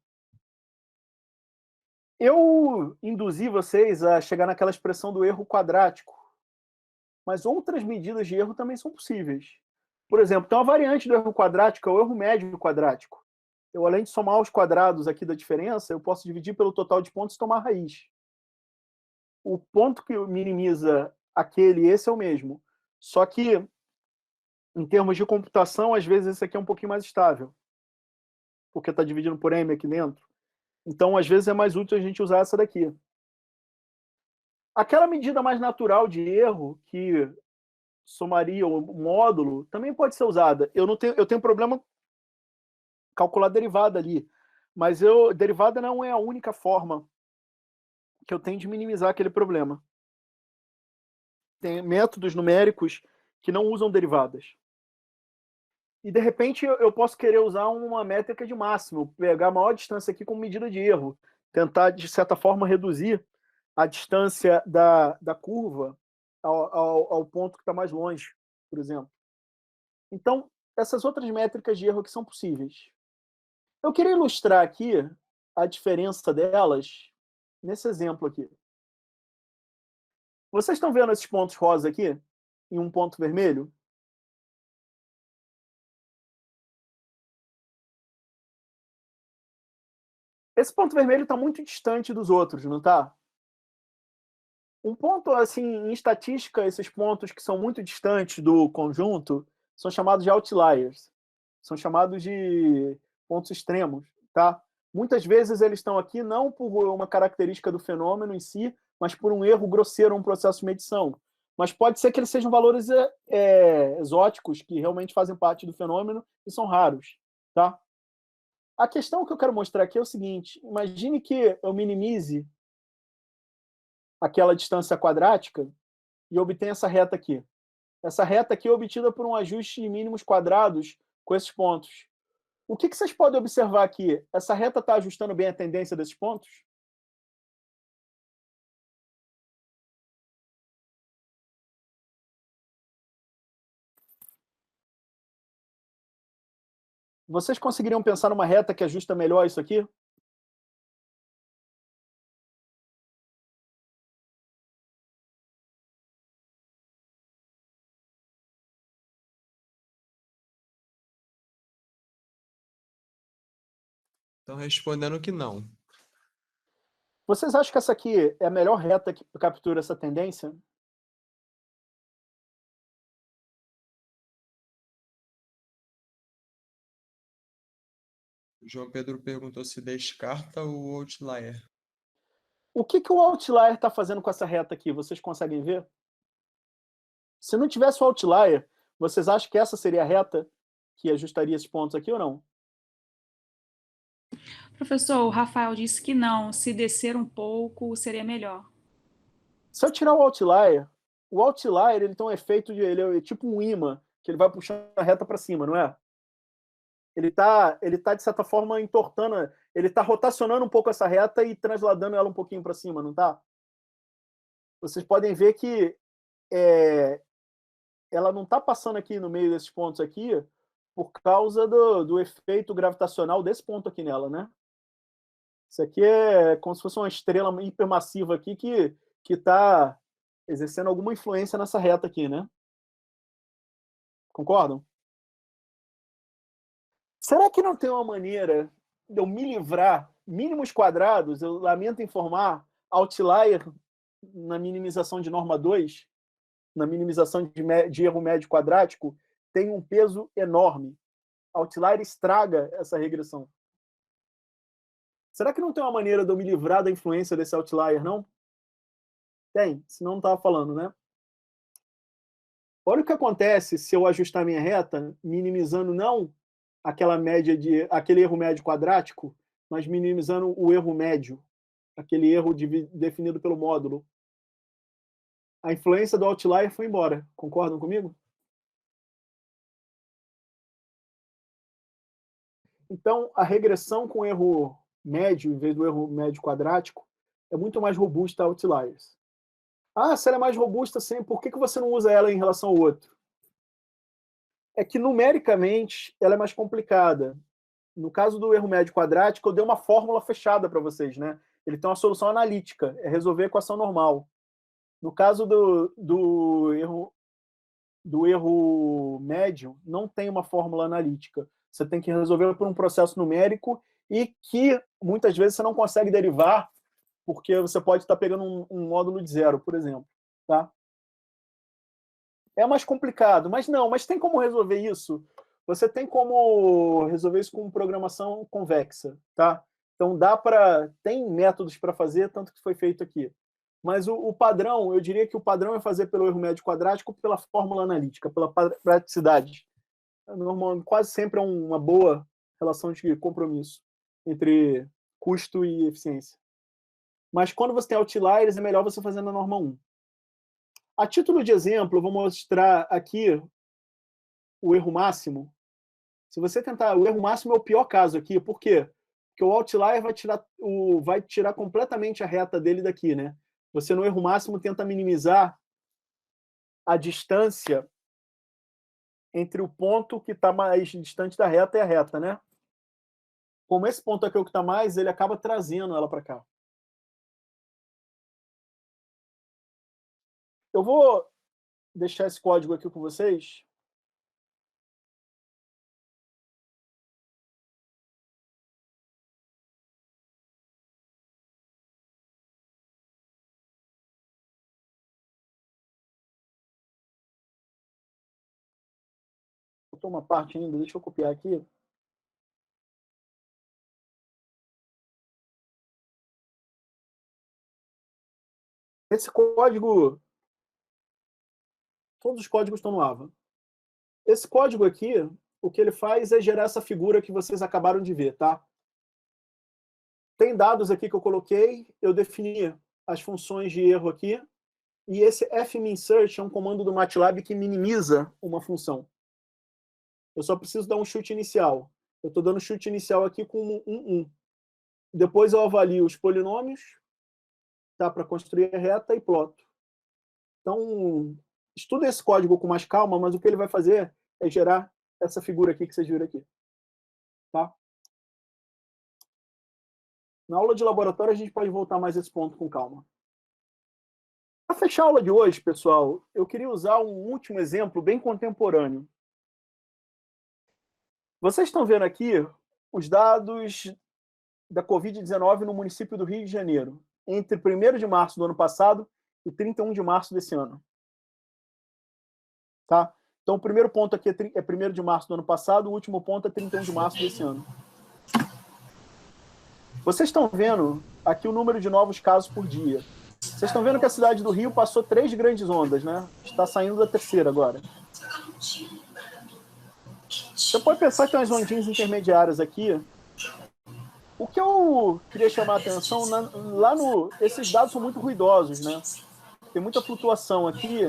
Eu induzi vocês a chegar naquela expressão do erro quadrático, mas outras medidas de erro também são possíveis. Por exemplo, tem uma variante do erro quadrático, é o erro médio quadrático. Eu, além de somar os quadrados aqui da diferença, eu posso dividir pelo total de pontos e tomar a raiz. O ponto que minimiza aquele e esse é o mesmo. Só que, em termos de computação, às vezes esse aqui é um pouquinho mais estável, porque está dividindo por m aqui dentro. Então, às vezes é mais útil a gente usar essa daqui. Aquela medida mais natural de erro, que somaria o módulo, também pode ser usada. Eu tenho problema calcular derivada ali, mas derivada não é a única forma que eu tenho de minimizar aquele problema. Tem métodos numéricos que não usam derivadas. E, de repente, eu posso querer usar uma métrica de máximo, pegar a maior distância aqui como medida de erro, tentar, de certa forma, reduzir a distância da curva ao ponto que está mais longe, por exemplo. Então, essas outras métricas de erro aqui são possíveis. Eu queria ilustrar aqui a diferença delas nesse exemplo aqui. Vocês estão vendo esses pontos rosa aqui? E um ponto vermelho? Esse ponto vermelho está muito distante dos outros, não está? Um ponto, assim, em estatística, esses pontos que são muito distantes do conjunto são chamados de outliers. São chamados de pontos extremos, tá? Muitas vezes eles estão aqui não por uma característica do fenômeno em si, mas por um erro grosseiro, um processo de medição. Mas pode ser que eles sejam valores exóticos, que realmente fazem parte do fenômeno e são raros, tá? A questão que eu quero mostrar aqui é o seguinte: imagine que eu minimize aquela distância quadrática e obtenha essa reta aqui. Essa reta aqui é obtida por um ajuste de mínimos quadrados com esses pontos. O que vocês podem observar aqui? Essa reta está ajustando bem a tendência desses pontos? Vocês conseguiriam pensar numa reta que ajusta melhor isso aqui? Estão respondendo que não. Vocês acham que essa aqui é a melhor reta que captura essa tendência? O João Pedro perguntou se descarta o outlier. O que o outlier está fazendo com essa reta aqui? Vocês conseguem ver? Se não tivesse o outlier, vocês acham que essa seria a reta que ajustaria esses pontos aqui ou não? Professor, o Rafael disse que não. Se descer um pouco, seria melhor. Se eu tirar o outlier ele tem um efeito ele é tipo um ímã, que ele vai puxando a reta para cima, não é? Ele tá, de certa forma, entortando, ele está rotacionando um pouco essa reta e transladando ela um pouquinho para cima, não está? Vocês podem ver que ela não está passando aqui no meio desses pontos aqui por causa do efeito gravitacional desse ponto aqui nela, né? Isso aqui é como se fosse uma estrela hipermassiva aqui que está exercendo alguma influência nessa reta aqui, né? Concordam? Será que não tem uma maneira de eu me livrar, mínimos quadrados, eu lamento informar, outlier na minimização de norma 2, na minimização de erro médio quadrático, tem um peso enorme. Outlier estraga essa regressão. Será que não tem uma maneira de eu me livrar da influência desse outlier, não? Tem, senão não estava falando, né? Olha o que acontece se eu ajustar minha reta, minimizando não aquele erro médio quadrático, mas minimizando o erro médio, aquele erro definido pelo módulo. A influência do outlier foi embora. Concordam comigo? Então, a regressão com erro médio, em vez do erro médio quadrático, é muito mais robusta a outliers. Ah, se ela é mais robusta, sim, por que você não usa ela em relação ao outro? É que, numericamente, ela é mais complicada. No caso do erro médio quadrático, eu dei uma fórmula fechada para vocês, né? Ele tem uma solução analítica, é resolver a equação normal. No caso do erro médio, não tem uma fórmula analítica. Você tem que resolver por um processo numérico e que, muitas vezes, você não consegue derivar porque você pode estar pegando um módulo de zero, por exemplo. Tá? É mais complicado, mas tem como resolver isso. Você tem como resolver isso com programação convexa. Tá? Então, tem métodos para fazer, tanto que foi feito aqui. Mas o padrão, eu diria que o padrão é fazer pelo erro médio quadrático pela fórmula analítica, pela praticidade. Quase sempre é uma boa relação de compromisso entre custo e eficiência. Mas quando você tem outliers, é melhor você fazer na norma 1. A título de exemplo, eu vou mostrar aqui o erro máximo. Se você tentar, o erro máximo é o pior caso aqui. Por quê? Porque o outlier vai tirar completamente a reta dele daqui, né? Você, no erro máximo, tenta minimizar a distância entre o ponto que está mais distante da reta e a reta, né? Como esse ponto aqui é o que está mais, ele acaba trazendo ela para cá. Eu vou deixar esse código aqui com vocês. Faltou uma parte ainda, deixa eu copiar aqui. Esse código, todos os códigos estão no AVA. Esse código aqui, o que ele faz é gerar essa figura que vocês acabaram de ver, tá? Tem dados aqui que eu coloquei, eu defini as funções de erro aqui, e esse fminsert é um comando do MATLAB que minimiza uma função. Eu só preciso dar um chute inicial. Eu estou dando chute inicial aqui com 1. Depois eu avalio os polinômios, tá, para construir a reta e ploto. Então, estuda esse código com mais calma, mas o que ele vai fazer é gerar essa figura aqui que vocês viram aqui. Tá? Na aula de laboratório, a gente pode voltar mais a esse ponto com calma. Para fechar a aula de hoje, pessoal, eu queria usar um último exemplo bem contemporâneo. Vocês estão vendo aqui os dados da Covid-19 no município do Rio de Janeiro, entre 1º de março do ano passado e 31 de março desse ano. Tá? Então, o primeiro ponto aqui é 1º de março do ano passado, o último ponto é 31 de março desse ano. Vocês estão vendo aqui o número de novos casos por dia. Vocês estão vendo que a cidade do Rio passou 3 grandes ondas, né? Está saindo da 3ª agora. Você pode pensar que tem umas ondinhas intermediárias aqui. O que eu queria chamar a atenção, esses dados são muito ruidosos, né? Tem muita flutuação aqui.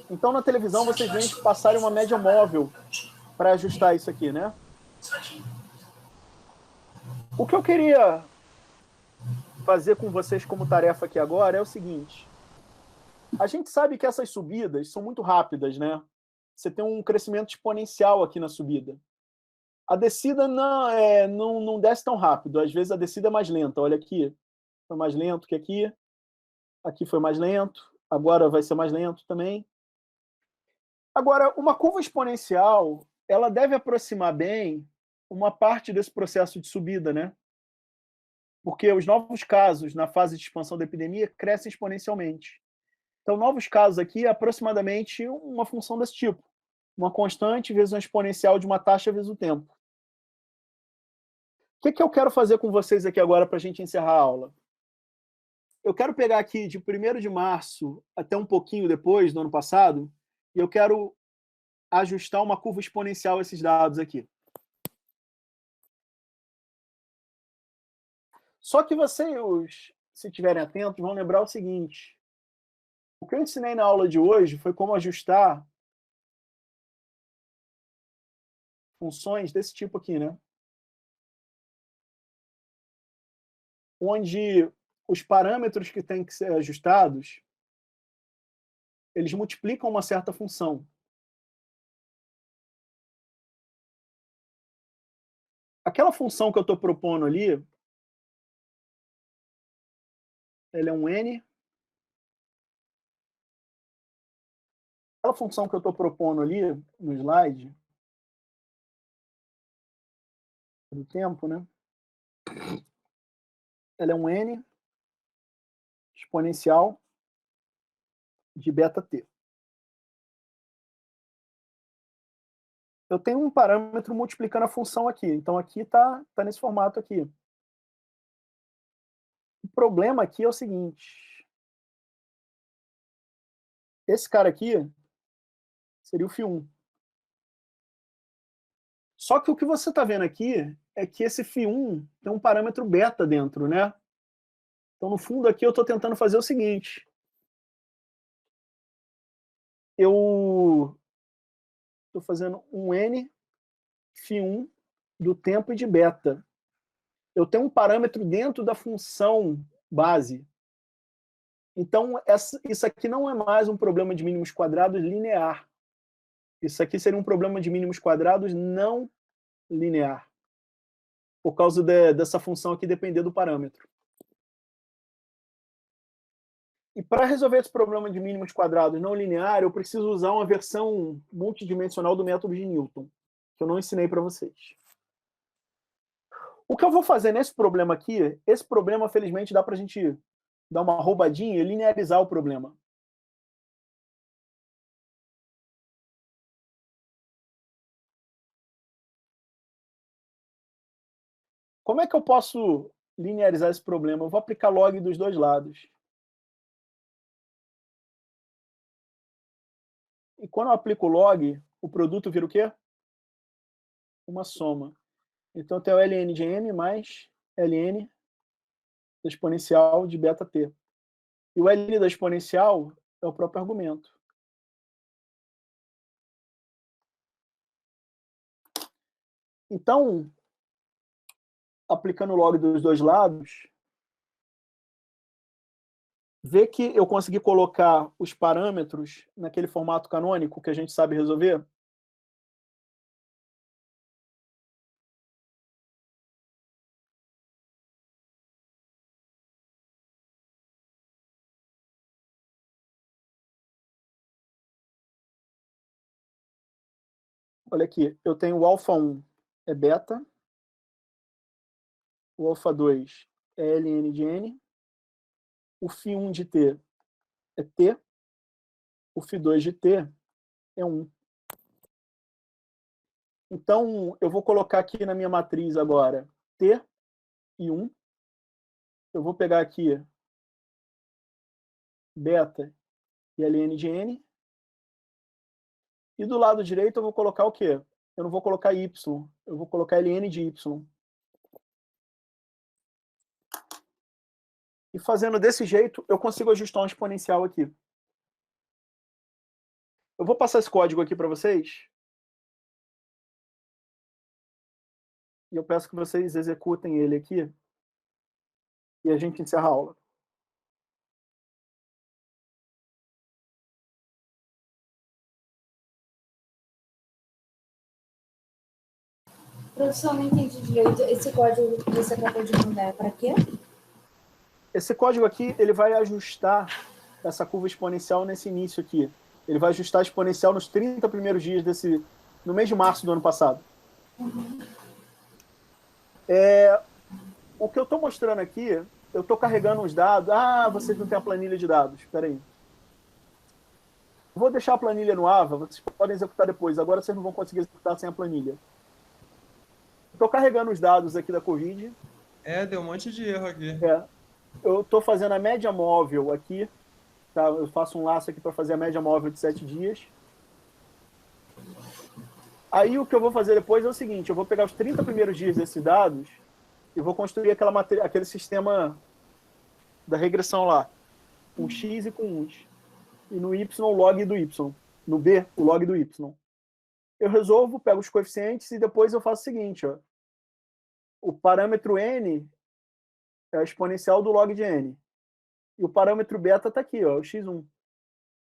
Então, na televisão, vocês veem que passarem uma média móvel para ajustar isso aqui, né? O que eu queria fazer com vocês como tarefa aqui agora é o seguinte. A gente sabe que essas subidas são muito rápidas, né? Você tem um crescimento exponencial aqui na subida. A descida não desce tão rápido. Às vezes a descida é mais lenta. Olha aqui, foi mais lento que aqui. Aqui foi mais lento. Agora vai ser mais lento também. Agora, uma curva exponencial, ela deve aproximar bem uma parte desse processo de subida, né? Porque os novos casos na fase de expansão da epidemia crescem exponencialmente. Então, novos casos aqui é aproximadamente uma função desse tipo. Uma constante vezes uma exponencial de uma taxa vezes o tempo. que eu quero fazer com vocês aqui agora para a gente encerrar a aula? Eu quero pegar aqui de 1º de março até um pouquinho depois, do ano passado, e eu quero ajustar uma curva exponencial a esses dados aqui. Só que vocês, se estiverem atentos, vão lembrar o seguinte. O que eu ensinei na aula de hoje foi como ajustar funções desse tipo aqui, né? Onde os parâmetros que têm que ser ajustados, eles multiplicam uma certa função. Aquela função que eu estou propondo ali, ela é um n. Aquela função que eu estou propondo ali no slide, do tempo, né? Ela é um n exponencial de beta-t. Eu tenho um parâmetro multiplicando a função aqui. Então, aqui está nesse formato aqui. O problema aqui é o seguinte. Esse cara aqui seria o φ1. Só que o que você está vendo aqui é que esse φ1 tem um parâmetro beta dentro, né? Então, no fundo, aqui eu estou tentando fazer o seguinte. Eu estou fazendo um n φ1 do tempo e de beta. Eu tenho um parâmetro dentro da função base. Então, isso aqui não é mais um problema de mínimos quadrados linear. Isso aqui seria um problema de mínimos quadrados não linear. Por causa dessa função aqui depender do parâmetro. E para resolver esse problema de mínimos quadrados não linear, eu preciso usar uma versão multidimensional do método de Newton, que eu não ensinei para vocês. O que eu vou fazer nesse problema aqui, esse problema, felizmente, dá para a gente dar uma roubadinha e linearizar o problema. Como é que eu posso linearizar esse problema? Eu vou aplicar log dos dois lados. E quando eu aplico log, o produto vira o quê? Uma soma. Então, tem o ln de n mais ln da exponencial de beta-t. E o ln da exponencial é o próprio argumento. Então, aplicando o log dos dois lados, vê que eu consegui colocar os parâmetros naquele formato canônico que a gente sabe resolver? Olha aqui, eu tenho o alfa1 é beta, o alfa2 é ln de n, o φ1 de t é t, o φ2 de t é 1. Então, eu vou colocar aqui na minha matriz agora t e 1. Eu vou pegar aqui beta e ln de n. E do lado direito eu vou colocar o quê? Eu não vou colocar y, eu vou colocar ln de y. E fazendo desse jeito, eu consigo ajustar um exponencial aqui. Eu vou passar esse código aqui para vocês. E eu peço que vocês executem ele aqui. E a gente encerra a aula. Professor, não entendi direito. Esse código que você acabou de mandar é para quê? Esse código aqui, ele vai ajustar essa curva exponencial nesse início aqui. Ele vai ajustar a exponencial nos 30 primeiros dias no mês de março do ano passado. O que eu estou mostrando aqui, eu estou carregando os dados. Ah, vocês não têm a planilha de dados. Espera aí. Vou deixar a planilha no AVA, vocês podem executar depois. Agora vocês não vão conseguir executar sem a planilha. Estou carregando os dados aqui da Covid. Deu um monte de erro aqui. Eu estou fazendo a média móvel aqui. Tá? Eu faço um laço aqui para fazer a média móvel de 7 dias. Aí o que eu vou fazer depois é o seguinte, eu vou pegar os 30 primeiros dias desses dados e vou construir aquele sistema da regressão lá, com x e com 1. E no y, o log do y. No b, o log do y. Eu resolvo, pego os coeficientes e depois eu faço o seguinte, ó. O parâmetro n é a exponencial do log de n. E o parâmetro beta está aqui, ó, o x1.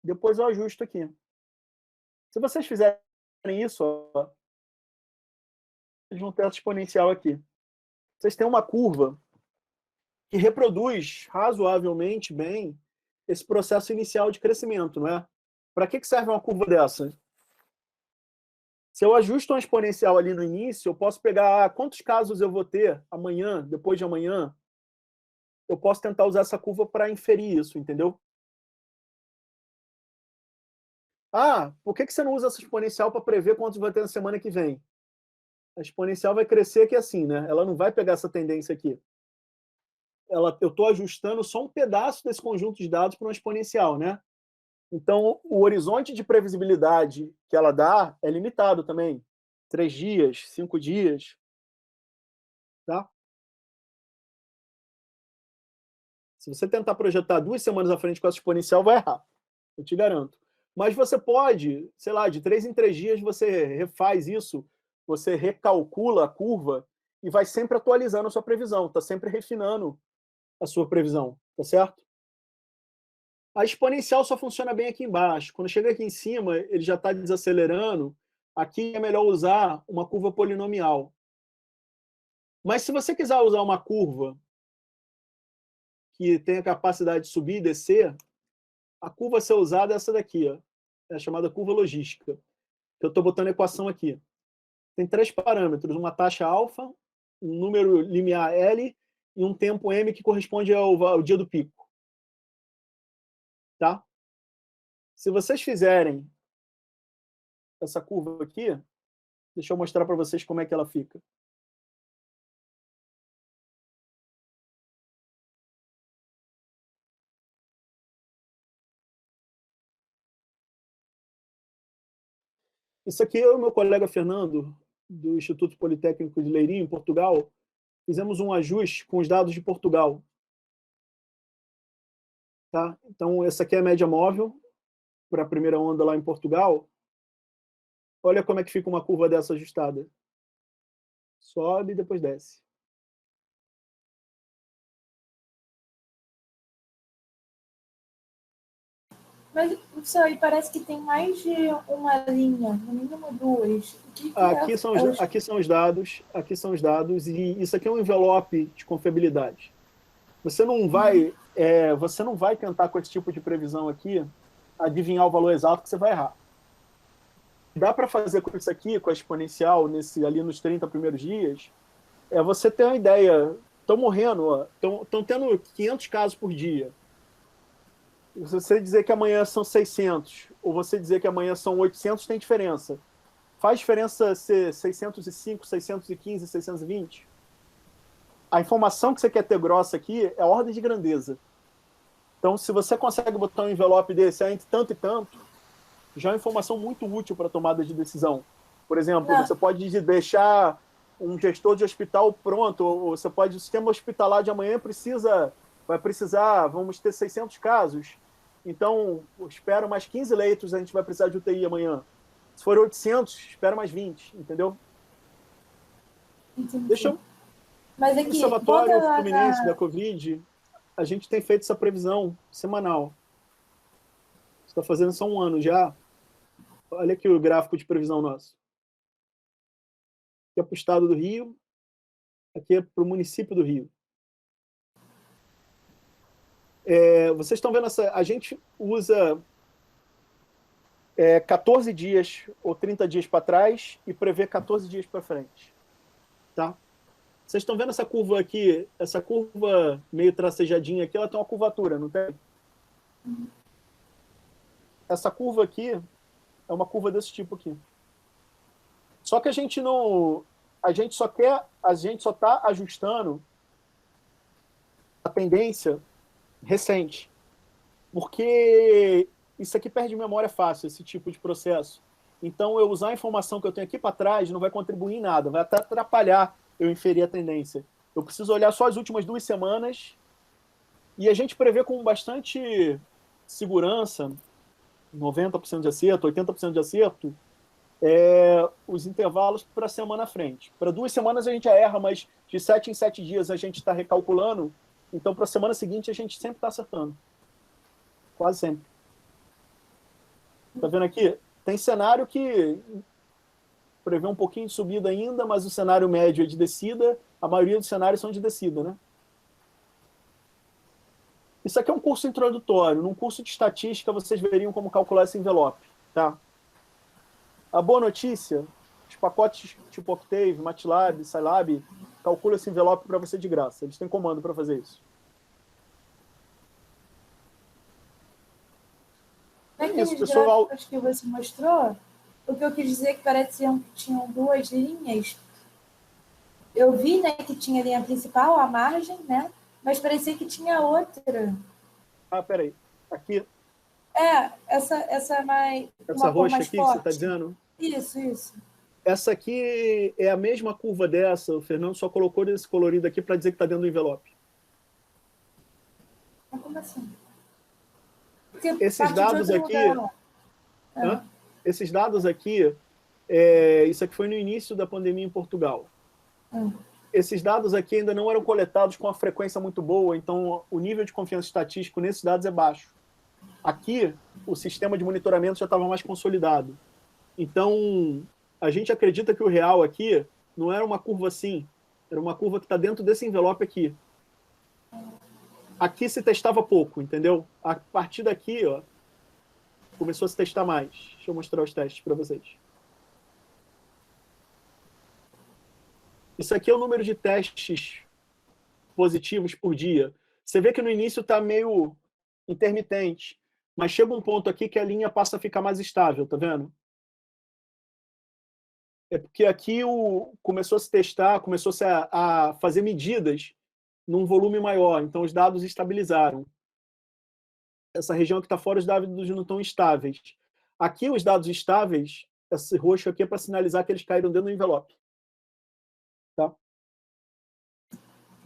Depois eu ajusto aqui. Se vocês fizerem isso, ó, eles vão ter essa exponencial aqui. Vocês têm uma curva que reproduz razoavelmente bem esse processo inicial de crescimento, não é? Para que serve uma curva dessa? Se eu ajusto uma exponencial ali no início, eu posso pegar quantos casos eu vou ter amanhã, depois de amanhã. Eu posso tentar usar essa curva para inferir isso, entendeu? Por que você não usa essa exponencial para prever quantos vai ter na semana que vem? A exponencial vai crescer aqui assim, né? Ela não vai pegar essa tendência aqui. Eu estou ajustando só um pedaço desse conjunto de dados para uma exponencial, né? Então, o horizonte de previsibilidade que ela dá é limitado também. 3 dias, 5 dias. Tá? Se você tentar projetar 2 semanas à frente com essa exponencial, vai errar. Eu te garanto. Mas você pode, sei lá, de 3 em 3 dias você refaz isso, você recalcula a curva e vai sempre atualizando a sua previsão, está sempre refinando a sua previsão, tá certo? A exponencial só funciona bem aqui embaixo. Quando chega aqui em cima, ele já está desacelerando. Aqui é melhor usar uma curva polinomial. Mas se você quiser usar uma curva que tem a capacidade de subir e descer, a curva a ser usada é essa daqui, ó. É a chamada curva logística, que eu estou botando a equação aqui. Tem 3 parâmetros, uma taxa alfa, um número limiar L e um tempo M que corresponde ao dia do pico. Tá? Se vocês fizerem essa curva aqui, deixa eu mostrar para vocês como é que ela fica. Isso aqui eu e o meu colega Fernando, do Instituto Politécnico de Leiria, em Portugal, fizemos um ajuste com os dados de Portugal. Tá? Então, essa aqui é a média móvel para a primeira onda lá em Portugal. Olha como é que fica uma curva dessa ajustada. Sobe e depois desce. Mas isso aí parece que tem mais de uma linha, no mínimo 2. Aqui são os dados, e isso aqui é um envelope de confiabilidade. Você não vai tentar com esse tipo de previsão aqui adivinhar o valor exato que você vai errar. Dá para fazer com isso aqui, com a exponencial, ali nos 30 primeiros dias, você ter uma ideia. Estão morrendo, estão tendo 500 casos por dia. Se você dizer que amanhã são 600, ou você dizer que amanhã são 800, tem diferença. Faz diferença ser 605, 615, 620? A informação que você quer ter grossa aqui é a ordem de grandeza. Então, se você consegue botar um envelope desse entre tanto e tanto, já é uma informação muito útil para a tomada de decisão. Por exemplo, você pode deixar um gestor de hospital pronto, ou você pode, o sistema hospitalar de amanhã vai precisar, vamos ter 600 casos, então espera mais 15 leitos, a gente vai precisar de UTI amanhã. Se for 800, espera mais 20, entendeu? Entendi. Deixa eu... Mas aqui, no Observatório Fluminense da Covid, a gente tem feito essa previsão semanal. Está fazendo só 1 ano já. Olha aqui o gráfico de previsão nosso. Aqui é para o estado do Rio, aqui é para o município do Rio. Vocês estão vendo a gente usa 14 dias ou 30 dias para trás e prevê 14 dias para frente. Tá? Vocês estão vendo essa curva aqui, essa curva meio tracejadinha aqui, ela tem uma curvatura, não tem? Essa curva aqui é uma curva desse tipo aqui. Só que a gente não a gente só está ajustando a tendência recente, porque isso aqui perde memória fácil, esse tipo de processo. Então, eu usar a informação que eu tenho aqui para trás não vai contribuir em nada, vai até atrapalhar eu inferir a tendência. Eu preciso olhar só as últimas 2 semanas e a gente prevê com bastante segurança, 90% de acerto, 80% de acerto, os intervalos para a semana à frente. Para 2 semanas a gente já erra, mas de 7 em 7 dias a gente está recalculando, então para a semana seguinte a gente sempre está acertando. Quase sempre. Está vendo aqui? Tem cenário que prevê um pouquinho de subida ainda, mas o cenário médio é de descida, a maioria dos cenários são de descida, né? Isso aqui é um curso introdutório. Num curso de estatística, vocês veriam como calcular esse envelope, tá? A boa notícia, os pacotes tipo Octave, MATLAB, Scilab, calculam esse envelope para você de graça. Eles têm comando para fazer isso. Naqueles gráficos que você mostrou, o que eu quis dizer que pareciam que tinham 2 linhas. Eu vi, né, que tinha a linha principal, a margem, né? Mas parecia que tinha outra. Ah, peraí. Aqui. Essa mais. Essa roxa aqui forte. que você está dizendo? Isso. Essa aqui é a mesma curva dessa. O Fernando só colocou esse colorido aqui para dizer que está dentro do envelope. Mas como assim? Esses dados aqui. Esses dados aqui, isso aqui foi no início da pandemia em Portugal. Esses dados aqui ainda não eram coletados com uma frequência muito boa, então o nível de confiança estatístico nesses dados é baixo. Aqui, o sistema de monitoramento já estava mais consolidado. Então, a gente acredita que o real aqui não era uma curva assim, era uma curva que está dentro desse envelope aqui. Aqui se testava pouco, entendeu? A partir daqui, ó, começou a se testar mais. Deixa eu mostrar os testes para vocês. Isso aqui é o número de testes positivos por dia. Você vê que no início está meio intermitente, mas chega um ponto aqui que a linha passa a ficar mais estável, tá vendo? É porque aqui começou a se testar, começou-se a fazer medidas num volume maior, então os dados estabilizaram. Essa região que está fora, os dados não estão estáveis. Aqui, os dados estáveis, esse roxo aqui é para sinalizar que eles caíram dentro do envelope. Tá?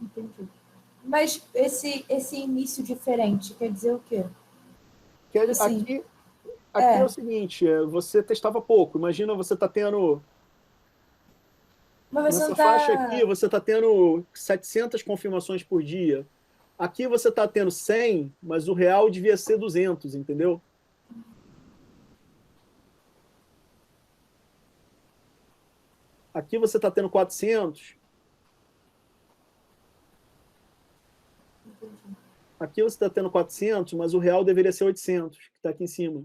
Entendi. Mas esse início diferente quer dizer o quê? Aqui é o seguinte, você testava pouco. Imagina você está tendo... Nessa faixa aqui, você está tendo 700 confirmações por dia. Aqui você está tendo 100, mas o real devia ser 200, entendeu? Aqui você está tendo 400. Aqui você está tendo 400, mas o real deveria ser 800, que está aqui em cima.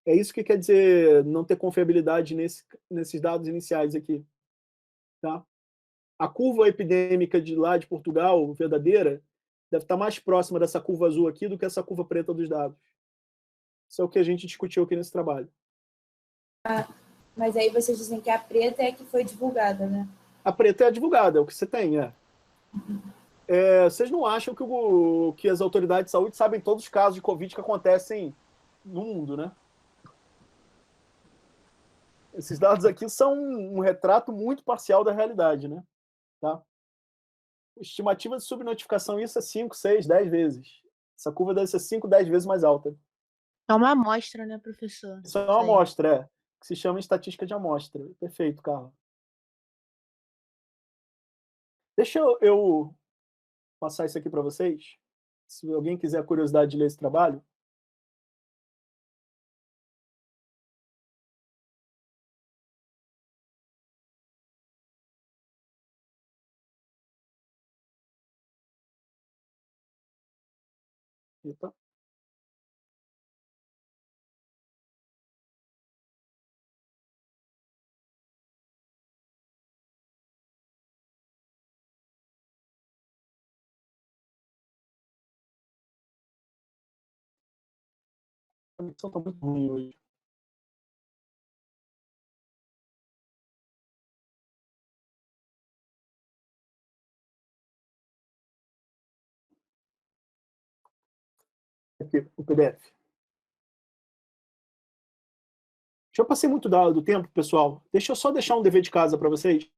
É isso que quer dizer não ter confiabilidade nesses dados iniciais aqui. Tá? A curva epidêmica de lá de Portugal, verdadeira, deve estar mais próxima dessa curva azul aqui do que essa curva preta dos dados. Isso é o que a gente discutiu aqui nesse trabalho. Mas aí vocês dizem que a preta é a que foi divulgada, né? A preta é a divulgada, é o que você tem, vocês não acham que as autoridades de saúde sabem todos os casos de Covid que acontecem no mundo, né? Esses dados aqui são um retrato muito parcial da realidade, né? Tá? Estimativa de subnotificação, isso é 5, 6, 10 vezes. Essa curva deve ser 5, 10 vezes mais alta. É uma amostra, né, professor? Isso é uma amostra, que se chama estatística de amostra. Perfeito, Carla. Deixa eu passar isso aqui para vocês. Se alguém quiser a curiosidade de ler esse trabalho. Eita. A conexão está muito ruim hoje. aqui o PDF. Já passei muito do tempo, pessoal. Deixa eu só deixar um dever de casa para vocês.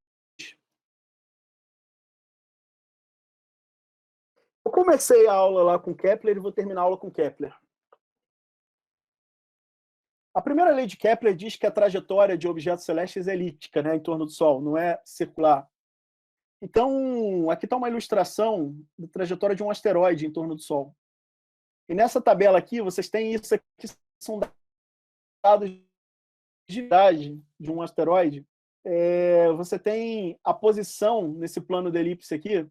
Eu comecei a aula lá com Kepler e vou terminar a aula com Kepler. A primeira lei de Kepler diz que a trajetória de objetos celestes é elíptica, né, em torno do Sol, não é circular. Então, aqui está uma ilustração da trajetória de um asteroide em torno do Sol. E nessa tabela aqui, vocês têm isso aqui, são dados de idade de um asteroide. Você tem a posição, nesse plano da elipse aqui,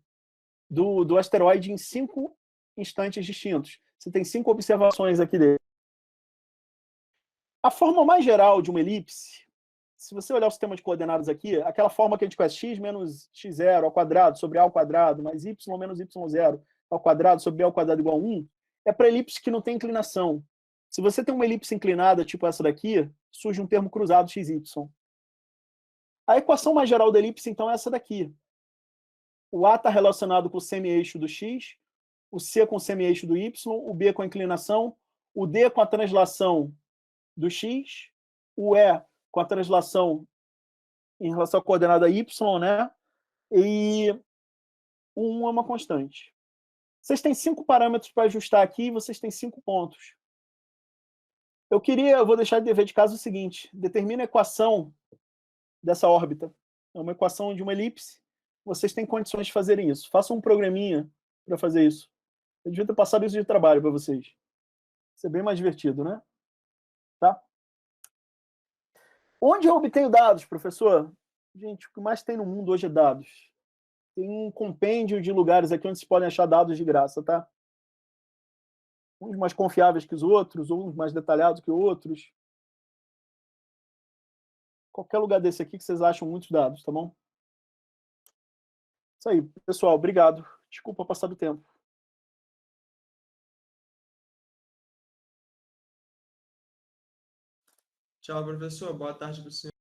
do asteroide em 5 instantes distintos. Você tem 5 observações aqui dele. A forma mais geral de uma elipse, se você olhar o sistema de coordenadas aqui, aquela forma que a gente conhece, x menos x0 ao quadrado sobre a ao quadrado, mais y menos y0 ao quadrado sobre b ao quadrado igual a 1, é para elipse que não tem inclinação. Se você tem uma elipse inclinada, tipo essa daqui, surge um termo cruzado xy. A equação mais geral da elipse, então, é essa daqui. O A está relacionado com o semi-eixo do x, o C com o semi-eixo do y, o B com a inclinação, o D com a translação do x, o E com a translação em relação à coordenada y, né? E o 1 é uma constante. Vocês têm 5 parâmetros para ajustar aqui e vocês têm 5 pontos. Eu vou deixar de dever de casa o seguinte: determina a equação dessa órbita. É uma equação de uma elipse. Vocês têm condições de fazerem isso. Façam um programinha para fazer isso. Eu devia ter passado isso de trabalho para vocês. Vai ser bem mais divertido, né? Tá? Onde eu obtenho dados, professor? Gente, o que mais tem no mundo hoje é dados. Tem um compêndio de lugares aqui onde se podem achar dados de graça, tá? Uns mais confiáveis que os outros, uns mais detalhados que outros. Qualquer lugar desse aqui que vocês acham muitos dados, tá bom? Isso aí, pessoal. Obrigado. Desculpa passar do tempo. Tchau, professor. Boa tarde para o senhor.